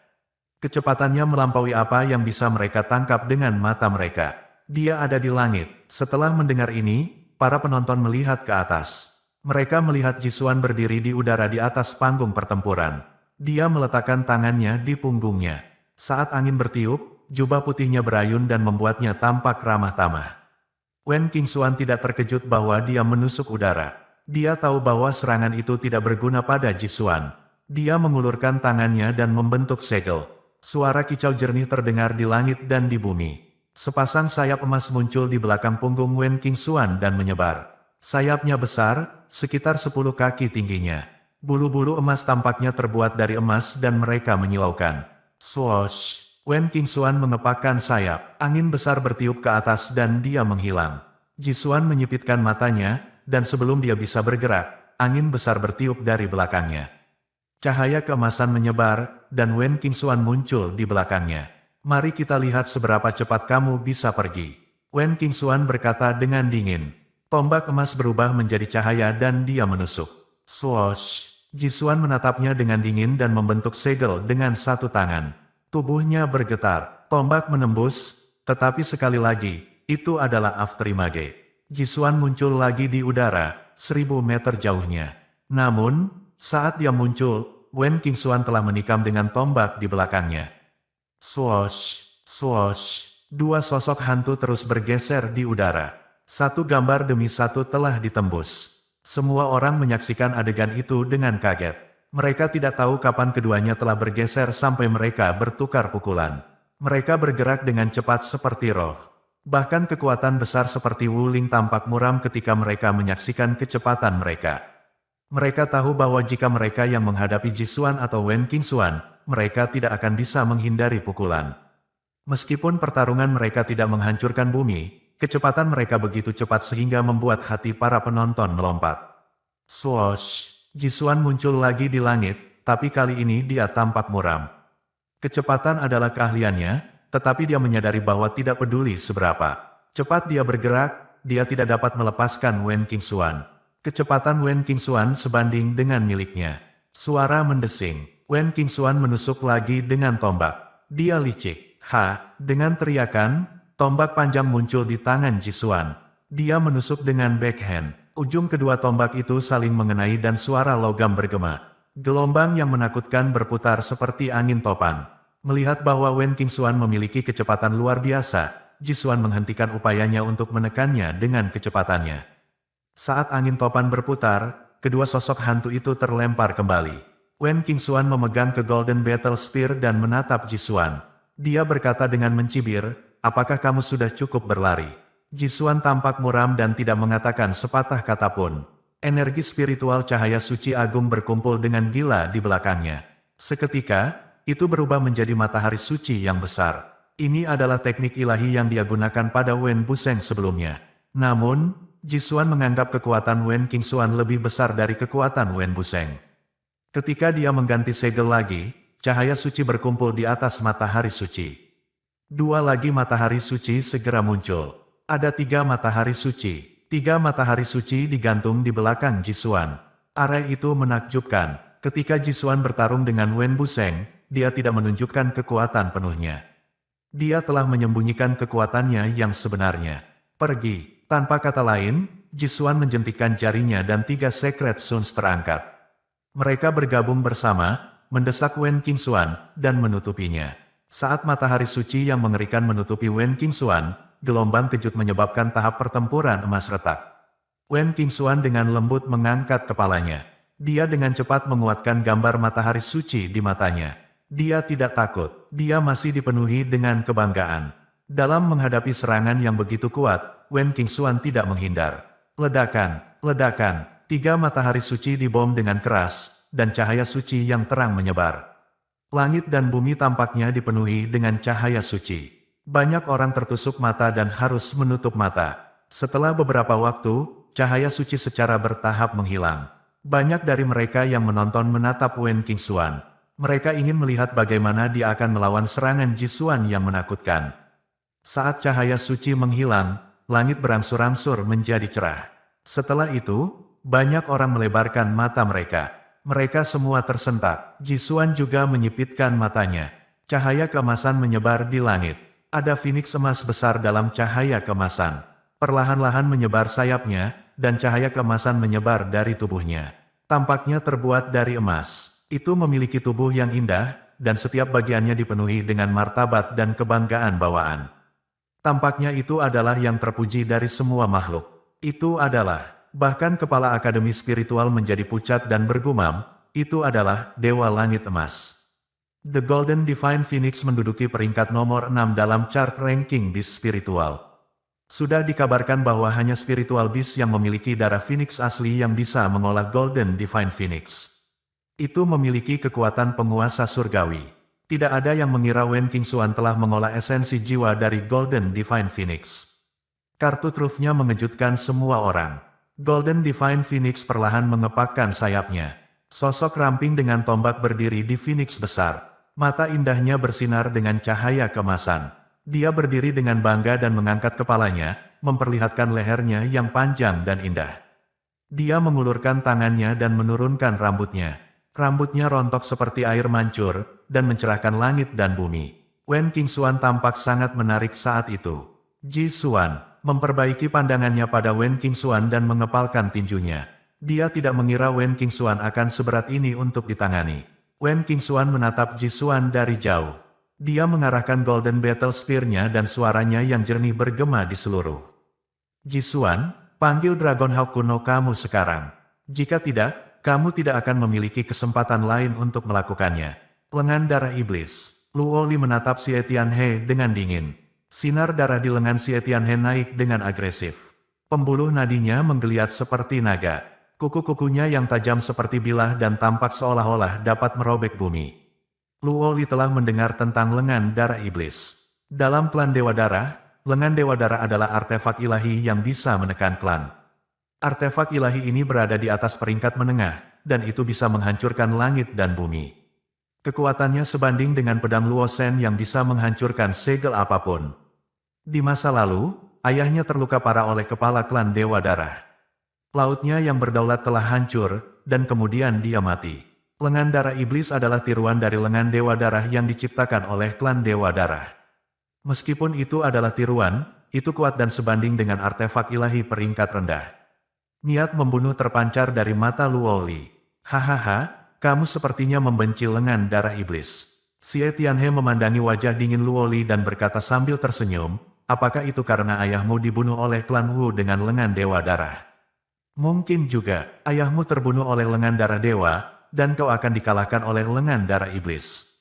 Kecepatannya melampaui apa yang bisa mereka tangkap dengan mata mereka. Dia ada di langit. Setelah mendengar ini, para penonton melihat ke atas. Mereka melihat Jisuan berdiri di udara di atas panggung pertempuran. Dia meletakkan tangannya di punggungnya. Saat angin bertiup, jubah putihnya berayun dan membuatnya tampak ramah tamah. Wen Qingxuan tidak terkejut bahwa dia menusuk udara. Dia tahu bahwa serangan itu tidak berguna pada Jisuan. Dia mengulurkan tangannya dan membentuk segel. Suara kicau jernih terdengar di langit dan di bumi. Sepasang sayap emas muncul di belakang punggung Wen Qingxuan dan menyebar. Sayapnya besar, sekitar 10 kaki tingginya. Bulu-bulu emas tampaknya terbuat dari emas dan mereka menyilaukan. Swoosh! Wen Qingxuan mengepakkan sayap, angin besar bertiup ke atas dan dia menghilang. Jisuan menyipitkan matanya, dan sebelum dia bisa bergerak, angin besar bertiup dari belakangnya. Cahaya keemasan menyebar, dan Wen Qingxuan muncul di belakangnya. Mari kita lihat seberapa cepat kamu bisa pergi. Wen Qingxuan berkata dengan dingin. Tombak emas berubah menjadi cahaya dan dia menusuk. Swoosh! Jisuan menatapnya dengan dingin dan membentuk segel dengan satu tangan. Tubuhnya bergetar, tombak menembus, tetapi sekali lagi, itu adalah Afterimage. Jisuan muncul lagi di udara, 1000 meter jauhnya. Namun, saat dia muncul, Wen Qingxuan telah menikam dengan tombak di belakangnya. Swoosh! Swoosh! Dua sosok hantu terus bergeser di udara. Satu gambar demi satu telah ditembus. Semua orang menyaksikan adegan itu dengan kaget. Mereka tidak tahu kapan keduanya telah bergeser sampai mereka bertukar pukulan. Mereka bergerak dengan cepat seperti roh. Bahkan kekuatan besar seperti Wuling tampak muram ketika mereka menyaksikan kecepatan mereka. Mereka tahu bahwa jika mereka yang menghadapi Jisuan atau Wen Qingxuan, mereka tidak akan bisa menghindari pukulan. Meskipun pertarungan mereka tidak menghancurkan bumi, kecepatan mereka begitu cepat sehingga membuat hati para penonton melompat. Swoosh! Jisuan muncul lagi di langit, tapi kali ini dia tampak muram. Kecepatan adalah keahliannya, tetapi dia menyadari bahwa tidak peduli seberapa cepat dia bergerak, dia tidak dapat melepaskan Wen Qingxuan. Kecepatan Wen Qingxuan sebanding dengan miliknya. Suara mendesing. Wen Qingxuan menusuk lagi dengan tombak. Dia licik. Dengan teriakan, tombak panjang muncul di tangan Jisuan. Dia menusuk dengan backhand. Ujung kedua tombak itu saling mengenai dan suara logam bergema. Gelombang yang menakutkan berputar seperti angin topan. Melihat bahwa Wen Qingxuan memiliki kecepatan luar biasa, Jisuan menghentikan upayanya untuk menekannya dengan kecepatannya. Saat angin topan berputar, kedua sosok hantu itu terlempar kembali. Wen Qingxuan memegang ke Golden Battle Spear dan menatap Jisuan. Dia berkata dengan mencibir, apakah kamu sudah cukup berlari? Jisuan tampak muram dan tidak mengatakan sepatah kata pun. Energi spiritual cahaya suci agung berkumpul dengan gila di belakangnya. Seketika, itu berubah menjadi matahari suci yang besar. Ini adalah teknik ilahi yang dia gunakan pada Wen Buseng sebelumnya. Namun, Jisuan menganggap kekuatan Wen Qingxuan lebih besar dari kekuatan Wen Buseng. Ketika dia mengganti segel lagi, cahaya suci berkumpul di atas matahari suci. Dua lagi matahari suci segera muncul. Ada 3 matahari suci. 3 matahari suci digantung di belakang Jisuan. Area itu menakjubkan. Ketika Jisuan bertarung dengan Wen Buseng, dia tidak menunjukkan kekuatan penuhnya. Dia telah menyembunyikan kekuatannya yang sebenarnya. Pergi. Tanpa kata lain, Jisuan menjentikkan jarinya dan 3 Secret Suns terangkat. Mereka bergabung bersama, mendesak Wen Qingxuan, dan menutupinya. Saat matahari suci yang mengerikan menutupi Wen Qingxuan, gelombang kejut menyebabkan tahap pertempuran emas retak. Wen Qingxuan dengan lembut mengangkat kepalanya. Dia dengan cepat menguatkan gambar matahari suci di matanya. Dia tidak takut, dia masih dipenuhi dengan kebanggaan. Dalam menghadapi serangan yang begitu kuat, Wen Qingxuan tidak menghindar. Ledakan, ledakan, 3 matahari suci dibom dengan keras, dan cahaya suci yang terang menyebar. Langit dan bumi tampaknya dipenuhi dengan cahaya suci. Banyak orang tertusuk mata dan harus menutup mata. Setelah beberapa waktu, cahaya suci secara bertahap menghilang. Banyak dari mereka yang menonton menatap Wen Qingxuan. Mereka ingin melihat bagaimana dia akan melawan serangan Jisuan yang menakutkan. Saat cahaya suci menghilang, langit berangsur-angsur menjadi cerah. Setelah itu, banyak orang melebarkan mata mereka. Mereka semua tersentak. Jisuan juga menyipitkan matanya. Cahaya keemasan menyebar di langit. Ada phoenix emas besar dalam cahaya keemasan. Perlahan-lahan menyebar sayapnya, dan cahaya keemasan menyebar dari tubuhnya. Tampaknya terbuat dari emas. Itu memiliki tubuh yang indah, dan setiap bagiannya dipenuhi dengan martabat dan kebanggaan bawaan. Tampaknya itu adalah yang terpuji dari semua makhluk. Itu adalah, bahkan kepala akademi spiritual menjadi pucat dan bergumam, itu adalah Dewa Langit Emas. The Golden Divine Phoenix menduduki peringkat nomor 6 dalam chart ranking beast spiritual. Sudah dikabarkan bahwa hanya spiritual beast yang memiliki darah Phoenix asli yang bisa mengolah Golden Divine Phoenix. Itu memiliki kekuatan penguasa surgawi. Tidak ada yang mengira Wen Qingxuan telah mengolah esensi jiwa dari Golden Divine Phoenix. Kartu trufnya mengejutkan semua orang. Golden Divine Phoenix perlahan mengepakkan sayapnya. Sosok ramping dengan tombak berdiri di Phoenix besar. Mata indahnya bersinar dengan cahaya keemasan. Dia berdiri dengan bangga dan mengangkat kepalanya, memperlihatkan lehernya yang panjang dan indah. Dia mengulurkan tangannya dan menurunkan rambutnya. Rambutnya rontok seperti air mancur, dan mencerahkan langit dan bumi. Wen Qingxuan tampak sangat menarik saat itu. Jisuan memperbaiki pandangannya pada Wen Qingxuan dan mengepalkan tinjunya. Dia tidak mengira Wen Qingxuan akan seberat ini untuk ditangani. Wen Qingxuan menatap Jisuan dari jauh. Dia mengarahkan Golden Battle Spear-nya dan suaranya yang jernih bergema di seluruh. Jisuan, panggil Dragon Hawk kuno kamu sekarang. Jika tidak, kamu tidak akan memiliki kesempatan lain untuk melakukannya. Lengan darah iblis. Luo Li menatap Xie Tianhe dengan dingin. Sinar darah di lengan Xie Tianhe naik dengan agresif. Pembuluh nadinya menggeliat seperti naga. Kuku-kukunya yang tajam seperti bilah dan tampak seolah-olah dapat merobek bumi. Luo Li telah mendengar tentang lengan darah iblis. Dalam klan Dewa Darah, lengan Dewa Darah adalah artefak ilahi yang bisa menekan klan. Artefak ilahi ini berada di atas peringkat menengah, dan itu bisa menghancurkan langit dan bumi. Kekuatannya sebanding dengan pedang Luo Shen yang bisa menghancurkan segel apapun. Di masa lalu, ayahnya terluka parah oleh kepala klan Dewa Darah. Lautnya yang berdaulat telah hancur, dan kemudian dia mati. Lengan darah iblis adalah tiruan dari lengan Dewa Darah yang diciptakan oleh klan Dewa Darah. Meskipun itu adalah tiruan, itu kuat dan sebanding dengan artefak ilahi peringkat rendah. Niat membunuh terpancar dari mata Luo Li. Hahaha, kamu sepertinya membenci lengan darah iblis. Xie Tianhe memandangi wajah dingin Luo Li dan berkata sambil tersenyum, apakah itu karena ayahmu dibunuh oleh klan Wu dengan lengan Dewa Darah? Mungkin juga, ayahmu terbunuh oleh lengan darah dewa, dan kau akan dikalahkan oleh lengan darah iblis.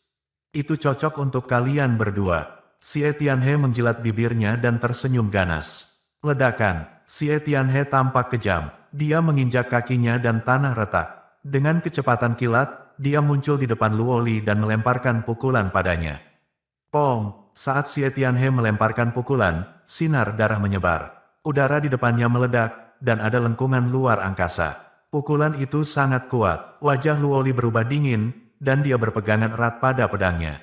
Itu cocok untuk kalian berdua. Xie Tianhe menjilat bibirnya dan tersenyum ganas. Ledakan. Xie Tianhe tampak kejam. Dia menginjak kakinya dan tanah retak. Dengan kecepatan kilat, dia muncul di depan Luo Li dan melemparkan pukulan padanya. Pong! Saat Xie Tianhe melemparkan pukulan, sinar darah menyebar. Udara di depannya meledak, dan ada lengkungan luar angkasa. Pukulan itu sangat kuat. Wajah Luo Li berubah dingin, dan dia berpegangan erat pada pedangnya.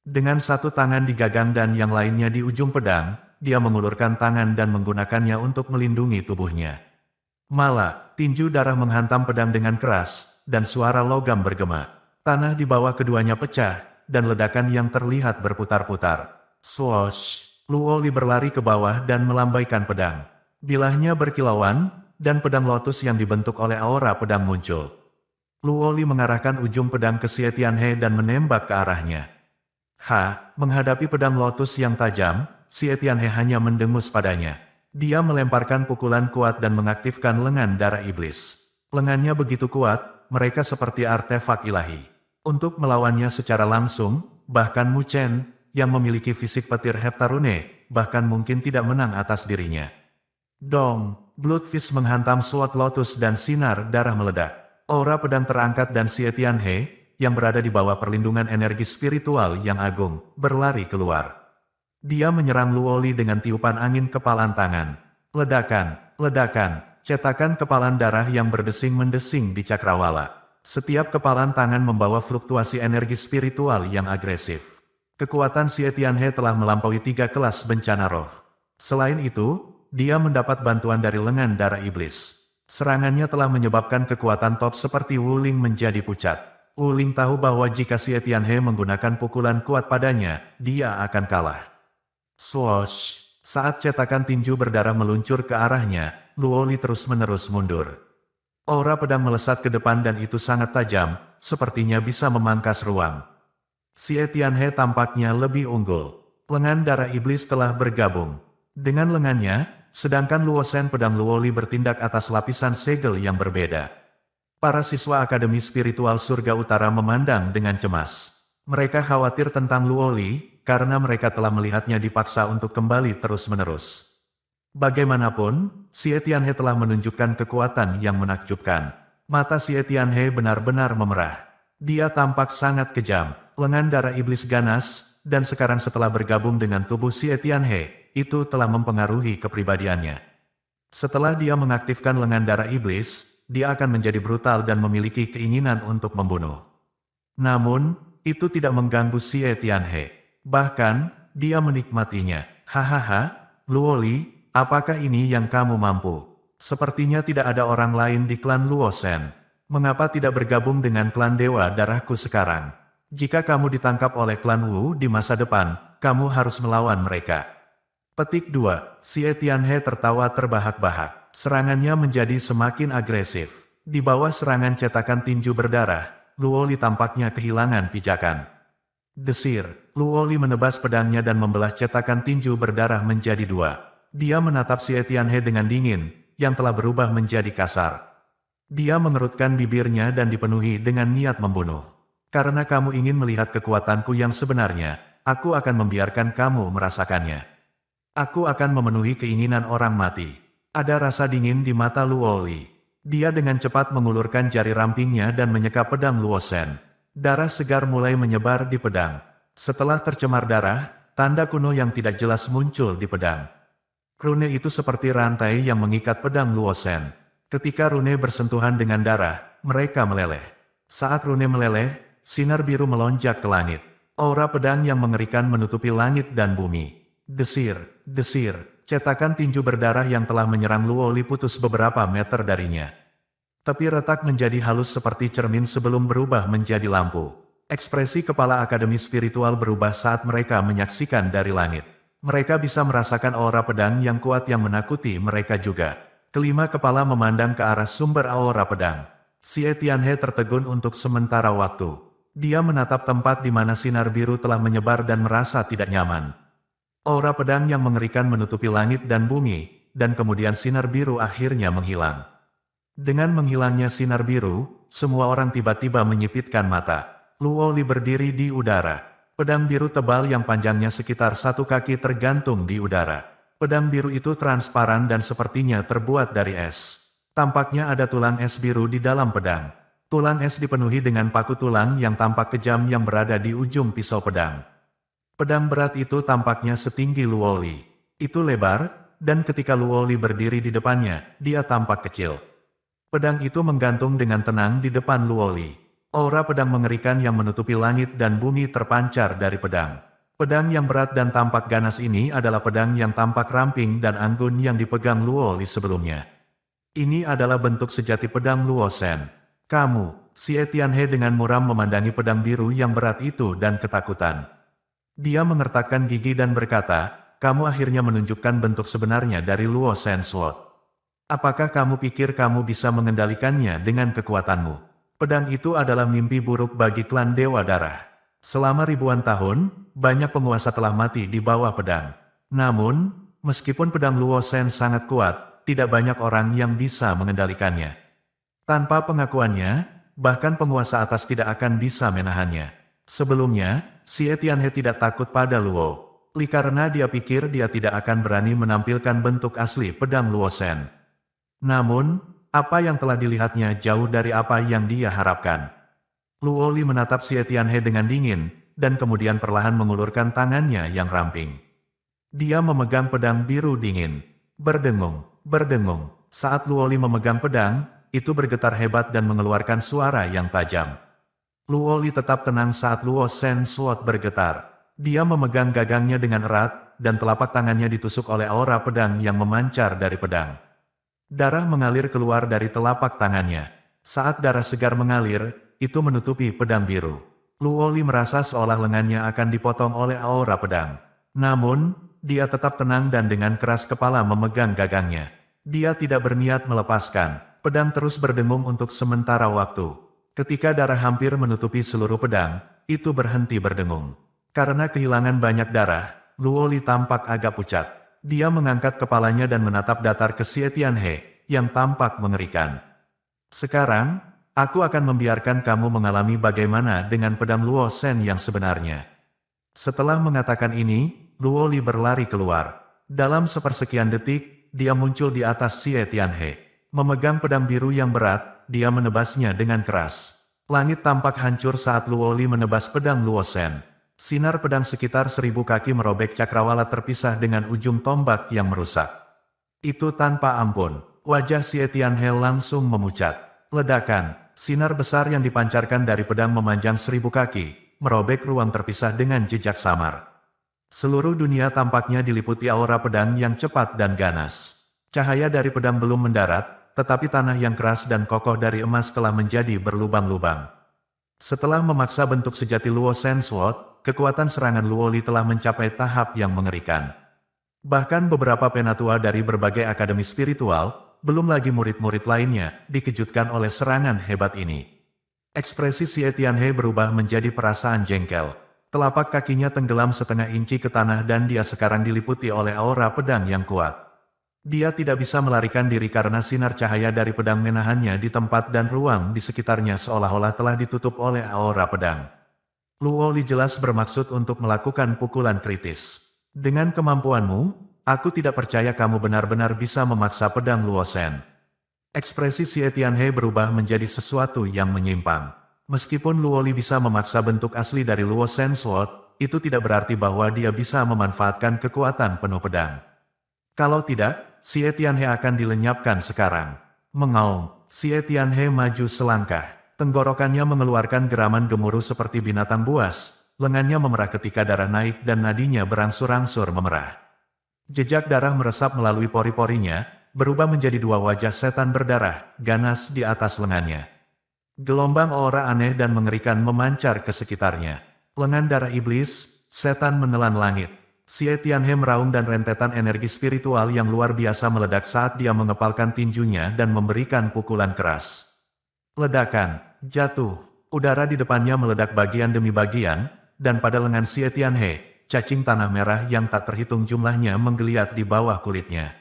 Dengan satu tangan di gagang dan yang lainnya di ujung pedang, dia mengulurkan tangan dan menggunakannya untuk melindungi tubuhnya. Malah, tinju darah menghantam pedang dengan keras, dan suara logam bergema. Tanah di bawah keduanya pecah, dan ledakan yang terlihat berputar-putar. Swoosh! Luo Li berlari ke bawah dan melambaikan pedang. Bilahnya berkilauan, dan pedang lotus yang dibentuk oleh aura pedang muncul. Luo Li mengarahkan ujung pedang ke Xie Tianhe dan menembak ke arahnya. Menghadapi pedang lotus yang tajam, Xie Tianhe hanya mendengus padanya. Dia melemparkan pukulan kuat dan mengaktifkan lengan darah iblis. Lengannya begitu kuat, mereka seperti artefak ilahi. Untuk melawannya secara langsung, bahkan Mu Chen, yang memiliki fisik petir heptarune, bahkan mungkin tidak menang atas dirinya. Dong, Blood Fist menghantam Sword Lotus dan sinar darah meledak. Aura pedang terangkat dan Xie Tianhe, yang berada di bawah perlindungan energi spiritual yang agung, berlari keluar. Dia menyerang Luoli dengan tiupan angin kepalan tangan. Ledakan, ledakan, cetakan kepalan darah yang berdesing-mendesing di cakrawala. Setiap kepalan tangan membawa fluktuasi energi spiritual yang agresif. Kekuatan Xie Tianhe telah melampaui 3 kelas bencana roh. Selain itu, dia mendapat bantuan dari lengan darah iblis. Serangannya telah menyebabkan kekuatan top seperti Wuling menjadi pucat. Wuling tahu bahwa jika Xie Tianhe menggunakan pukulan kuat padanya, dia akan kalah. Swoosh! Saat cetakan tinju berdarah meluncur ke arahnya, Luoli terus-menerus mundur. Aura pedang melesat ke depan dan itu sangat tajam, sepertinya bisa memangkas ruang. Xie Tianhe tampaknya lebih unggul. Lengan darah iblis telah bergabung. Dengan lengannya, sedangkan Luosen pedang Luoli bertindak atas lapisan segel yang berbeda. Para siswa Akademi Spiritual Surga Utara memandang dengan cemas. Mereka khawatir tentang Luoli, karena mereka telah melihatnya dipaksa untuk kembali terus-menerus. Bagaimanapun, Xie Tianhe telah menunjukkan kekuatan yang menakjubkan. Mata Xie Tianhe benar-benar memerah. Dia tampak sangat kejam, lengan darah iblis ganas, dan sekarang setelah bergabung dengan tubuh Xie Tianhe, itu telah mempengaruhi kepribadiannya. Setelah dia mengaktifkan lengan darah iblis, dia akan menjadi brutal dan memiliki keinginan untuk membunuh. Namun, itu tidak mengganggu Xie Tianhe. Bahkan, dia menikmatinya. Hahaha, Luoli, apakah ini yang kamu mampu? Sepertinya tidak ada orang lain di klan Luosen. Mengapa tidak bergabung dengan klan Dewa Darahku sekarang? Jika kamu ditangkap oleh klan Wu di masa depan, kamu harus melawan mereka. Petik 2. Xie Tianhe tertawa terbahak-bahak. Serangannya menjadi semakin agresif. Di bawah serangan cetakan tinju berdarah, Luoli tampaknya kehilangan pijakan. Desir, Luoli menebas pedangnya dan membelah cetakan tinju berdarah menjadi 2. Dia menatap Xie Tianhe dengan dingin, yang telah berubah menjadi kasar. Dia mengerutkan bibirnya dan dipenuhi dengan niat membunuh. Karena kamu ingin melihat kekuatanku yang sebenarnya, aku akan membiarkan kamu merasakannya. Aku akan memenuhi keinginan orang mati. Ada rasa dingin di mata Luoli. Dia dengan cepat mengulurkan jari rampingnya dan menyeka pedang Luosen. Darah segar mulai menyebar di pedang. Setelah tercemar darah, tanda kuno yang tidak jelas muncul di pedang. Rune itu seperti rantai yang mengikat pedang Luosen. Ketika rune bersentuhan dengan darah, mereka meleleh. Saat rune meleleh, sinar biru melonjak ke langit. Aura pedang yang mengerikan menutupi langit dan bumi. Desir, desir, cetakan tinju berdarah yang telah menyerang Luoli putus beberapa meter darinya. Tapi retak menjadi halus seperti cermin sebelum berubah menjadi lampu. Ekspresi kepala Akademi Spiritual berubah saat mereka menyaksikan dari langit. Mereka bisa merasakan aura pedang yang kuat yang menakuti mereka juga. Kelima kepala memandang ke arah sumber aura pedang. Xie Tianhe tertegun untuk sementara waktu. Dia menatap tempat di mana sinar biru telah menyebar dan merasa tidak nyaman. Aura pedang yang mengerikan menutupi langit dan bumi, dan kemudian sinar biru akhirnya menghilang. Dengan menghilangnya sinar biru, semua orang tiba-tiba menyipitkan mata. Luoli berdiri di udara. Pedang biru tebal yang panjangnya sekitar 1 kaki tergantung di udara. Pedang biru itu transparan dan sepertinya terbuat dari es. Tampaknya ada tulang es biru di dalam pedang. Tulang es dipenuhi dengan paku tulang yang tampak kejam yang berada di ujung pisau pedang. Pedang berat itu tampaknya setinggi Luoli. Itu lebar, dan ketika Luoli berdiri di depannya, dia tampak kecil. Pedang itu menggantung dengan tenang di depan Luoli. Aura pedang mengerikan yang menutupi langit dan bumi terpancar dari pedang. Pedang yang berat dan tampak ganas ini adalah pedang yang tampak ramping dan anggun yang dipegang Luoli sebelumnya. Ini adalah bentuk sejati pedang Luosen. Kamu, Xie Tianhe dengan muram memandangi pedang biru yang berat itu dan ketakutan. Dia mengertakkan gigi dan berkata, kamu akhirnya menunjukkan bentuk sebenarnya dari Luosen Sword. Apakah kamu pikir kamu bisa mengendalikannya dengan kekuatanmu? Pedang itu adalah mimpi buruk bagi klan Dewa Darah. Selama ribuan tahun, banyak penguasa telah mati di bawah pedang. Namun, meskipun pedang Luosen sangat kuat, tidak banyak orang yang bisa mengendalikannya. Tanpa pengakuannya, bahkan penguasa atas tidak akan bisa menahannya. Sebelumnya, Xie Tianhe tidak takut pada Luo Li karena dia pikir dia tidak akan berani menampilkan bentuk asli pedang Luo Shen. Namun, apa yang telah dilihatnya jauh dari apa yang dia harapkan. Luo Li menatap Xie Tianhe dengan dingin, dan kemudian perlahan mengulurkan tangannya yang ramping. Dia memegang pedang biru dingin. Berdengung, berdengung. Saat Luo Li memegang pedang, itu bergetar hebat dan mengeluarkan suara yang tajam. Luo Li tetap tenang saat Luo Shen Sword bergetar. Dia memegang gagangnya dengan erat, dan telapak tangannya ditusuk oleh aura pedang yang memancar dari pedang. Darah mengalir keluar dari telapak tangannya. Saat darah segar mengalir, itu menutupi pedang biru. Luo Li merasa seolah lengannya akan dipotong oleh aura pedang. Namun, dia tetap tenang dan dengan keras kepala memegang gagangnya. Dia tidak berniat melepaskan. Pedang terus berdengung untuk sementara waktu. Ketika darah hampir menutupi seluruh pedang, itu berhenti berdengung. Karena kehilangan banyak darah, Luo Li tampak agak pucat. Dia mengangkat kepalanya dan menatap datar ke Xie Tianhe, yang tampak mengerikan. Sekarang, aku akan membiarkan kamu mengalami bagaimana dengan pedang Luo Shen yang sebenarnya. Setelah mengatakan ini, Luo Li berlari keluar. Dalam sepersekian detik, dia muncul di atas Xie Tianhe. Memegang pedang biru yang berat, dia menebasnya dengan keras. Langit tampak hancur saat Luo Li menebas pedang Luo Shen. Sinar pedang sekitar 1000 kaki merobek cakrawala terpisah dengan ujung tombak yang merusak. Itu tanpa ampun. Wajah Xie Tianhe langsung memucat. Ledakan, sinar besar yang dipancarkan dari pedang memanjang 1000 kaki, merobek ruang terpisah dengan jejak samar. Seluruh dunia tampaknya diliputi aura pedang yang cepat dan ganas. Cahaya dari pedang belum mendarat, tetapi tanah yang keras dan kokoh dari emas telah menjadi berlubang-lubang. Setelah memaksa bentuk sejati Luo Shen Sword, kekuatan serangan Luo Li telah mencapai tahap yang mengerikan. Bahkan beberapa penatua dari berbagai akademi spiritual, belum lagi murid-murid lainnya, dikejutkan oleh serangan hebat ini. Ekspresi Xie Tianhe berubah menjadi perasaan jengkel. Telapak kakinya tenggelam setengah inci ke tanah dan dia sekarang diliputi oleh aura pedang yang kuat. Dia tidak bisa melarikan diri karena sinar cahaya dari pedang menahannya di tempat dan ruang di sekitarnya seolah-olah telah ditutup oleh aura pedang. Luo Li jelas bermaksud untuk melakukan pukulan kritis. Dengan kemampuanmu, aku tidak percaya kamu benar-benar bisa memaksa pedang Luo Shen. Ekspresi Xie Tianhe berubah menjadi sesuatu yang menyimpang. Meskipun Luo Li bisa memaksa bentuk asli dari Luo Shen Sword, itu tidak berarti bahwa dia bisa memanfaatkan kekuatan penuh pedang. Kalau tidak, Xie Tianhe akan dilenyapkan sekarang. Mengaum, Xie Tianhe maju selangkah. Tenggorokannya mengeluarkan geraman gemuruh seperti binatang buas. Lengannya memerah ketika darah naik dan nadinya berangsur-angsur memerah. Jejak darah meresap melalui pori-porinya, berubah menjadi dua wajah setan berdarah, ganas di atas lengannya. Gelombang aura aneh dan mengerikan memancar ke sekitarnya. Lengan darah iblis, setan menelan langit. Xie Tianhe meraung dan rentetan energi spiritual yang luar biasa meledak saat dia mengepalkan tinjunya dan memberikan pukulan keras. Ledakan, jatuh, udara di depannya meledak bagian demi bagian, dan pada lengan Xie Tianhe, cacing tanah merah yang tak terhitung jumlahnya menggeliat di bawah kulitnya.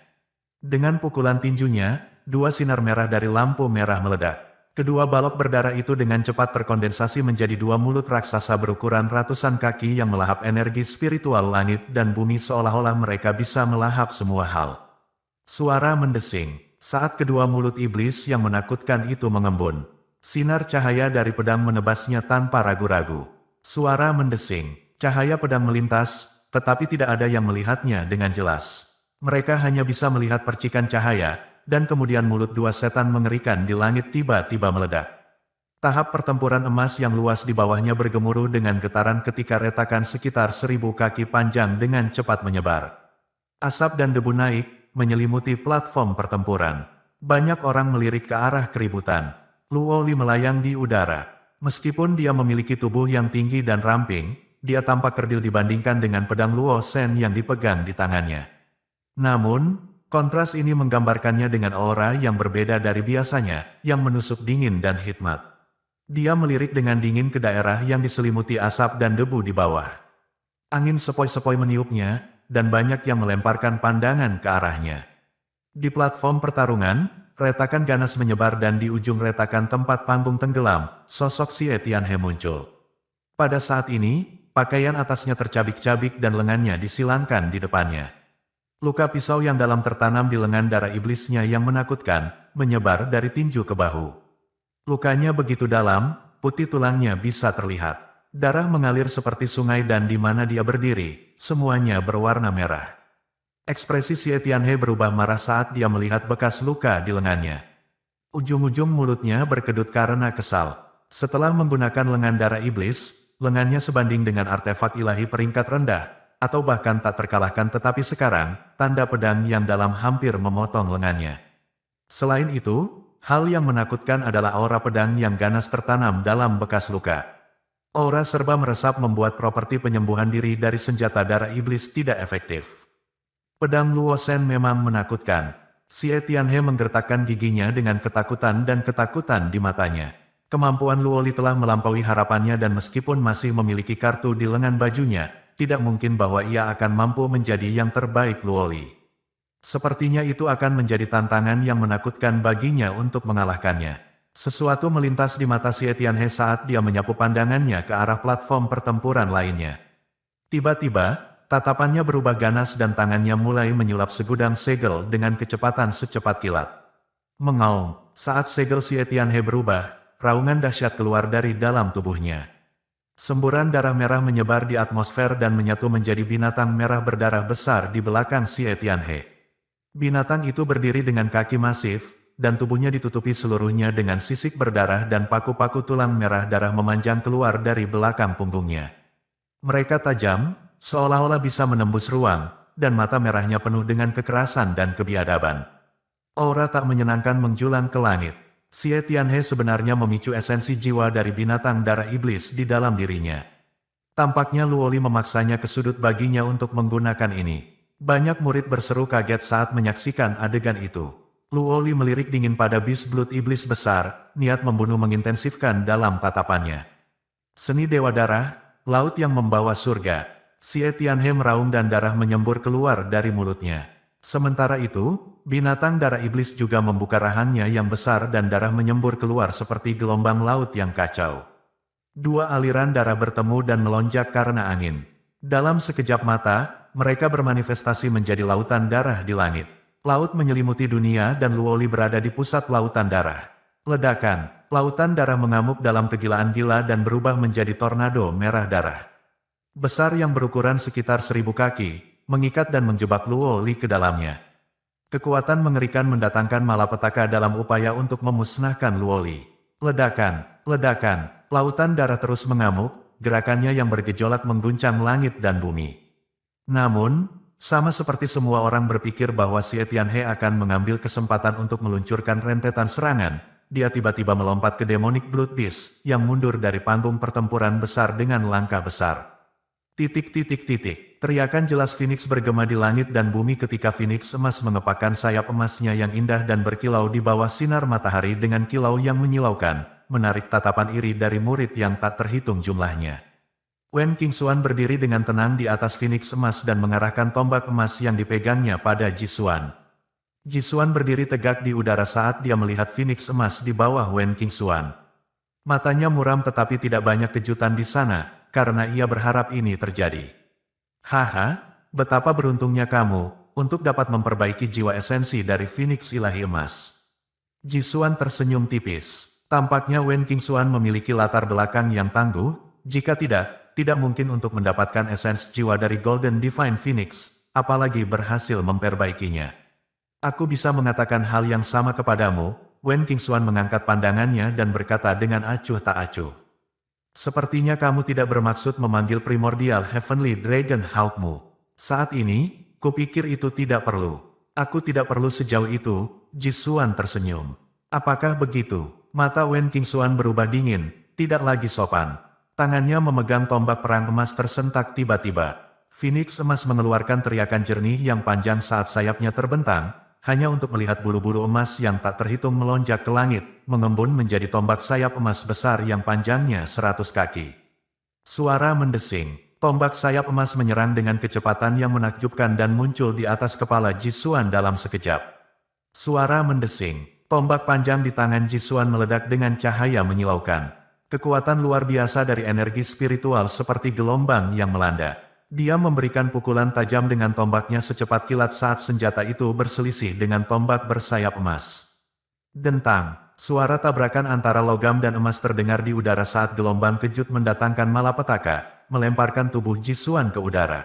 Dengan pukulan tinjunya, dua sinar merah dari lampu merah meledak. Kedua balok berdarah itu dengan cepat terkondensasi menjadi dua mulut raksasa berukuran ratusan kaki yang melahap energi spiritual langit dan bumi seolah-olah mereka bisa melahap semua hal. Suara mendesing, saat kedua mulut iblis yang menakutkan itu mengembun. Sinar cahaya dari pedang menebasnya tanpa ragu-ragu. Suara mendesing, cahaya pedang melintas, tetapi tidak ada yang melihatnya dengan jelas. Mereka hanya bisa melihat percikan cahaya, dan kemudian mulut dua setan mengerikan di langit tiba-tiba meledak. Tahap pertempuran emas yang luas di bawahnya bergemuruh dengan getaran ketika retakan sekitar 1000 kaki panjang dengan cepat menyebar. Asap dan debu naik, menyelimuti platform pertempuran. Banyak orang melirik ke arah keributan. Luo Li melayang di udara. Meskipun dia memiliki tubuh yang tinggi dan ramping, dia tampak kerdil dibandingkan dengan pedang Luo Shen yang dipegang di tangannya. Namun, kontras ini menggambarkannya dengan aura yang berbeda dari biasanya, yang menusuk dingin dan hikmat. Dia melirik dengan dingin ke daerah yang diselimuti asap dan debu di bawah. Angin sepoi-sepoi meniupnya, dan banyak yang melemparkan pandangan ke arahnya. Di platform pertarungan, retakan ganas menyebar dan di ujung retakan tempat panggung tenggelam, sosok Xie Tianhe muncul. Pada saat ini, pakaian atasnya tercabik-cabik dan lengannya disilangkan di depannya. Luka pisau yang dalam tertanam di lengan darah iblisnya yang menakutkan, menyebar dari tinju ke bahu. Lukanya begitu dalam, putih tulangnya bisa terlihat. Darah mengalir seperti sungai dan di mana dia berdiri, semuanya berwarna merah. Ekspresi Xie Tianhe berubah marah saat dia melihat bekas luka di lengannya. Ujung-ujung mulutnya berkedut karena kesal. Setelah menggunakan lengan darah iblis, lengannya sebanding dengan artefak ilahi peringkat rendah, atau bahkan tak terkalahkan, tetapi sekarang, tanda pedang yang dalam hampir memotong lengannya. Selain itu, hal yang menakutkan adalah aura pedang yang ganas tertanam dalam bekas luka. Aura serba meresap membuat properti penyembuhan diri dari senjata darah iblis tidak efektif. Pedang Luo Shen memang menakutkan. Xie Tianhe menggertakkan giginya dengan ketakutan dan ketakutan di matanya. Kemampuan Luoli telah melampaui harapannya dan meskipun masih memiliki kartu di lengan bajunya, tidak mungkin bahwa ia akan mampu menjadi yang terbaik Luoli. Sepertinya itu akan menjadi tantangan yang menakutkan baginya untuk mengalahkannya. Sesuatu melintas di mata Xie Tianhe saat dia menyapu pandangannya ke arah platform pertempuran lainnya. Tiba-tiba, tatapannya berubah ganas dan tangannya mulai menyulap segudang segel dengan kecepatan secepat kilat. Mengaum, saat segel Xie Tianhe berubah, raungan dahsyat keluar dari dalam tubuhnya. Semburan darah merah menyebar di atmosfer dan menyatu menjadi binatang merah berdarah besar di belakang Xie Tianhe. Binatang itu berdiri dengan kaki masif, dan tubuhnya ditutupi seluruhnya dengan sisik berdarah dan paku-paku tulang merah darah memanjang keluar dari belakang punggungnya. Mereka tajam, seolah-olah bisa menembus ruang, dan mata merahnya penuh dengan kekerasan dan kebiadaban. Aura tak menyenangkan menjulang ke langit. Xie Tianhe sebenarnya memicu esensi jiwa dari binatang darah iblis di dalam dirinya. Tampaknya Luoli memaksanya ke sudut baginya untuk menggunakan ini. Banyak murid berseru kaget saat menyaksikan adegan itu. Luoli melirik dingin pada Beast Blood iblis besar, niat membunuh mengintensifkan dalam tatapannya. Seni Dewa Darah, laut yang membawa surga. Xie Tianhe meraung dan darah menyembur keluar dari mulutnya. Sementara itu, binatang darah iblis juga membuka rahangnya yang besar dan darah menyembur keluar seperti gelombang laut yang kacau. Dua aliran darah bertemu dan melonjak karena angin. Dalam sekejap mata, mereka bermanifestasi menjadi lautan darah di langit. Laut menyelimuti dunia dan Luoli berada di pusat lautan darah. Ledakan, lautan darah mengamuk dalam kegilaan gila dan berubah menjadi tornado merah darah. Besar yang berukuran sekitar 1000 kaki, mengikat dan menjebak Luoli ke dalamnya. Kekuatan mengerikan mendatangkan malapetaka dalam upaya untuk memusnahkan Luoli. Ledakan, ledakan, lautan darah terus mengamuk, gerakannya yang bergejolak mengguncang langit dan bumi. Namun, sama seperti semua orang berpikir bahwa Xie Tianhe akan mengambil kesempatan untuk meluncurkan rentetan serangan, dia tiba-tiba melompat ke Demonic Blood Beast yang mundur dari panggung pertempuran besar dengan langkah besar. Teriakan jelas Phoenix bergema di langit dan bumi ketika Phoenix emas mengepakkan sayap emasnya yang indah dan berkilau di bawah sinar matahari dengan kilau yang menyilaukan, menarik tatapan iri dari murid yang tak terhitung jumlahnya. Wen Qingxuan berdiri dengan tenang di atas Phoenix emas dan mengarahkan tombak emas yang dipegangnya pada Jisuan. Jisuan berdiri tegak di udara saat dia melihat Phoenix emas di bawah Wen Qingxuan. Matanya muram tetapi tidak banyak kejutan di sana, karena ia berharap ini terjadi. Haha, betapa beruntungnya kamu, untuk dapat memperbaiki jiwa esensi dari Phoenix ilahi emas. Jisuan tersenyum tipis. Tampaknya Wen Qingxuan memiliki latar belakang yang tangguh, jika tidak mungkin untuk mendapatkan esens jiwa dari Golden Divine Phoenix, apalagi berhasil memperbaikinya. Aku bisa mengatakan hal yang sama kepadamu, Wen Qingxuan mengangkat pandangannya dan berkata dengan acuh tak acuh. Sepertinya kamu tidak bermaksud memanggil Primordial Heavenly Dragon Hawkmu. Saat ini, kupikir itu tidak perlu. Aku tidak perlu sejauh itu, Jisuan tersenyum. Apakah begitu? Mata Wen Qingxuan berubah dingin, tidak lagi sopan. Tangannya memegang tombak perang emas tersentak tiba-tiba. Phoenix emas mengeluarkan teriakan jernih yang panjang saat sayapnya terbentang, hanya untuk melihat bulu-bulu emas yang tak terhitung melonjak ke langit, mengembun menjadi tombak sayap emas besar yang panjangnya 100 kaki. Suara mendesing, tombak sayap emas menyerang dengan kecepatan yang menakjubkan dan muncul di atas kepala Jisuan dalam sekejap. Suara mendesing, Tombak panjang di tangan Jisuan meledak dengan cahaya menyilaukan. Kekuatan luar biasa dari energi spiritual seperti gelombang yang melanda. Dia memberikan pukulan tajam dengan tombaknya secepat kilat saat senjata itu berselisih dengan tombak bersayap emas. Dentang, suara tabrakan antara logam dan emas terdengar di udara saat gelombang kejut mendatangkan malapetaka, melemparkan tubuh Jisuan ke udara.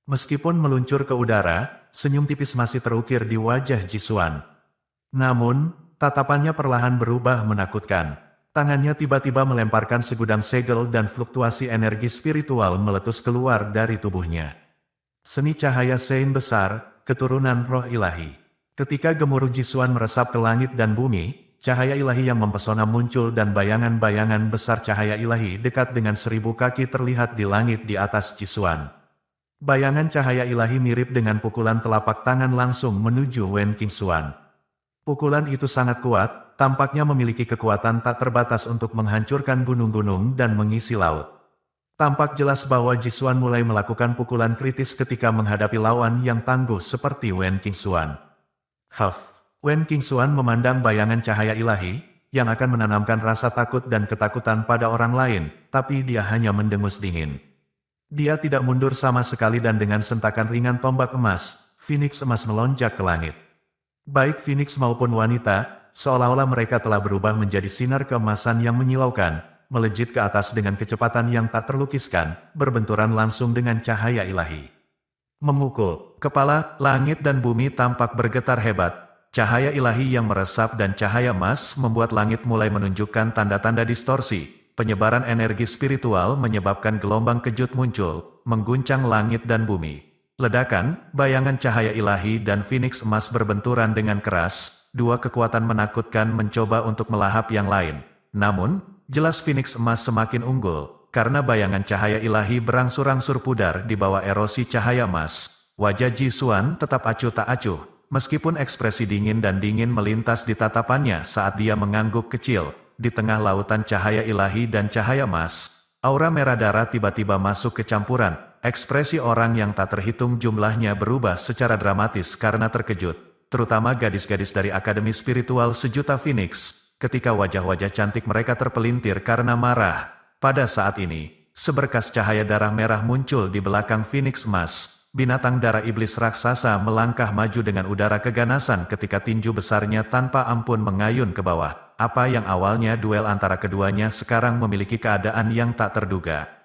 Meskipun meluncur ke udara, senyum tipis masih terukir di wajah Jisuan. Namun, tatapannya perlahan berubah menakutkan. Tangannya tiba-tiba melemparkan segudang segel dan fluktuasi energi spiritual meletus keluar dari tubuhnya. Seni cahaya Sein besar, keturunan roh ilahi. Ketika gemuruh Jisuan meresap ke langit dan bumi, cahaya ilahi yang mempesona muncul dan bayangan-bayangan besar cahaya ilahi dekat dengan 1000 kaki terlihat di langit di atas Jisuan. Bayangan cahaya ilahi mirip dengan pukulan telapak tangan langsung menuju Wen Qingxuan. Pukulan itu sangat kuat, tampaknya memiliki kekuatan tak terbatas untuk menghancurkan gunung-gunung dan mengisi laut. Tampak jelas bahwa Jisuan mulai melakukan pukulan kritis ketika menghadapi lawan yang tangguh seperti Wen Qingxuan. Wen Qingxuan memandang bayangan cahaya ilahi, yang akan menanamkan rasa takut dan ketakutan pada orang lain, tapi dia hanya mendengus dingin. Dia tidak mundur sama sekali dan dengan sentakan ringan tombak emas, Phoenix emas melonjak ke langit. Baik Phoenix maupun wanita, seolah-olah mereka telah berubah menjadi sinar keemasan yang menyilaukan, melejit ke atas dengan kecepatan yang tak terlukiskan, berbenturan langsung dengan cahaya ilahi. Memukul, kepala, langit dan bumi tampak bergetar hebat. Cahaya ilahi yang meresap dan cahaya emas membuat langit mulai menunjukkan tanda-tanda distorsi. Penyebaran energi spiritual menyebabkan gelombang kejut muncul, mengguncang langit dan bumi. Ledakan, bayangan cahaya ilahi dan Phoenix emas berbenturan dengan keras, dua kekuatan menakutkan mencoba untuk melahap yang lain. Namun, jelas Phoenix emas semakin unggul, karena bayangan cahaya ilahi berangsur-angsur pudar di bawah erosi cahaya emas. Wajah Jisuan tetap acuh tak acuh, meskipun ekspresi dingin dan dingin melintas di tatapannya saat dia mengangguk kecil, di tengah lautan cahaya ilahi dan cahaya emas. Aura merah darah tiba-tiba masuk ke campuran. Ekspresi orang yang tak terhitung jumlahnya berubah secara dramatis karena terkejut, terutama gadis-gadis dari Akademi Spiritual Sejuta Phoenix, ketika wajah-wajah cantik mereka terpelintir karena marah. Pada saat ini, seberkas cahaya darah merah muncul di belakang Phoenix emas. Binatang darah iblis raksasa melangkah maju dengan udara keganasan ketika tinju besarnya tanpa ampun mengayun ke bawah. Apa yang awalnya duel antara keduanya sekarang memiliki keadaan yang tak terduga.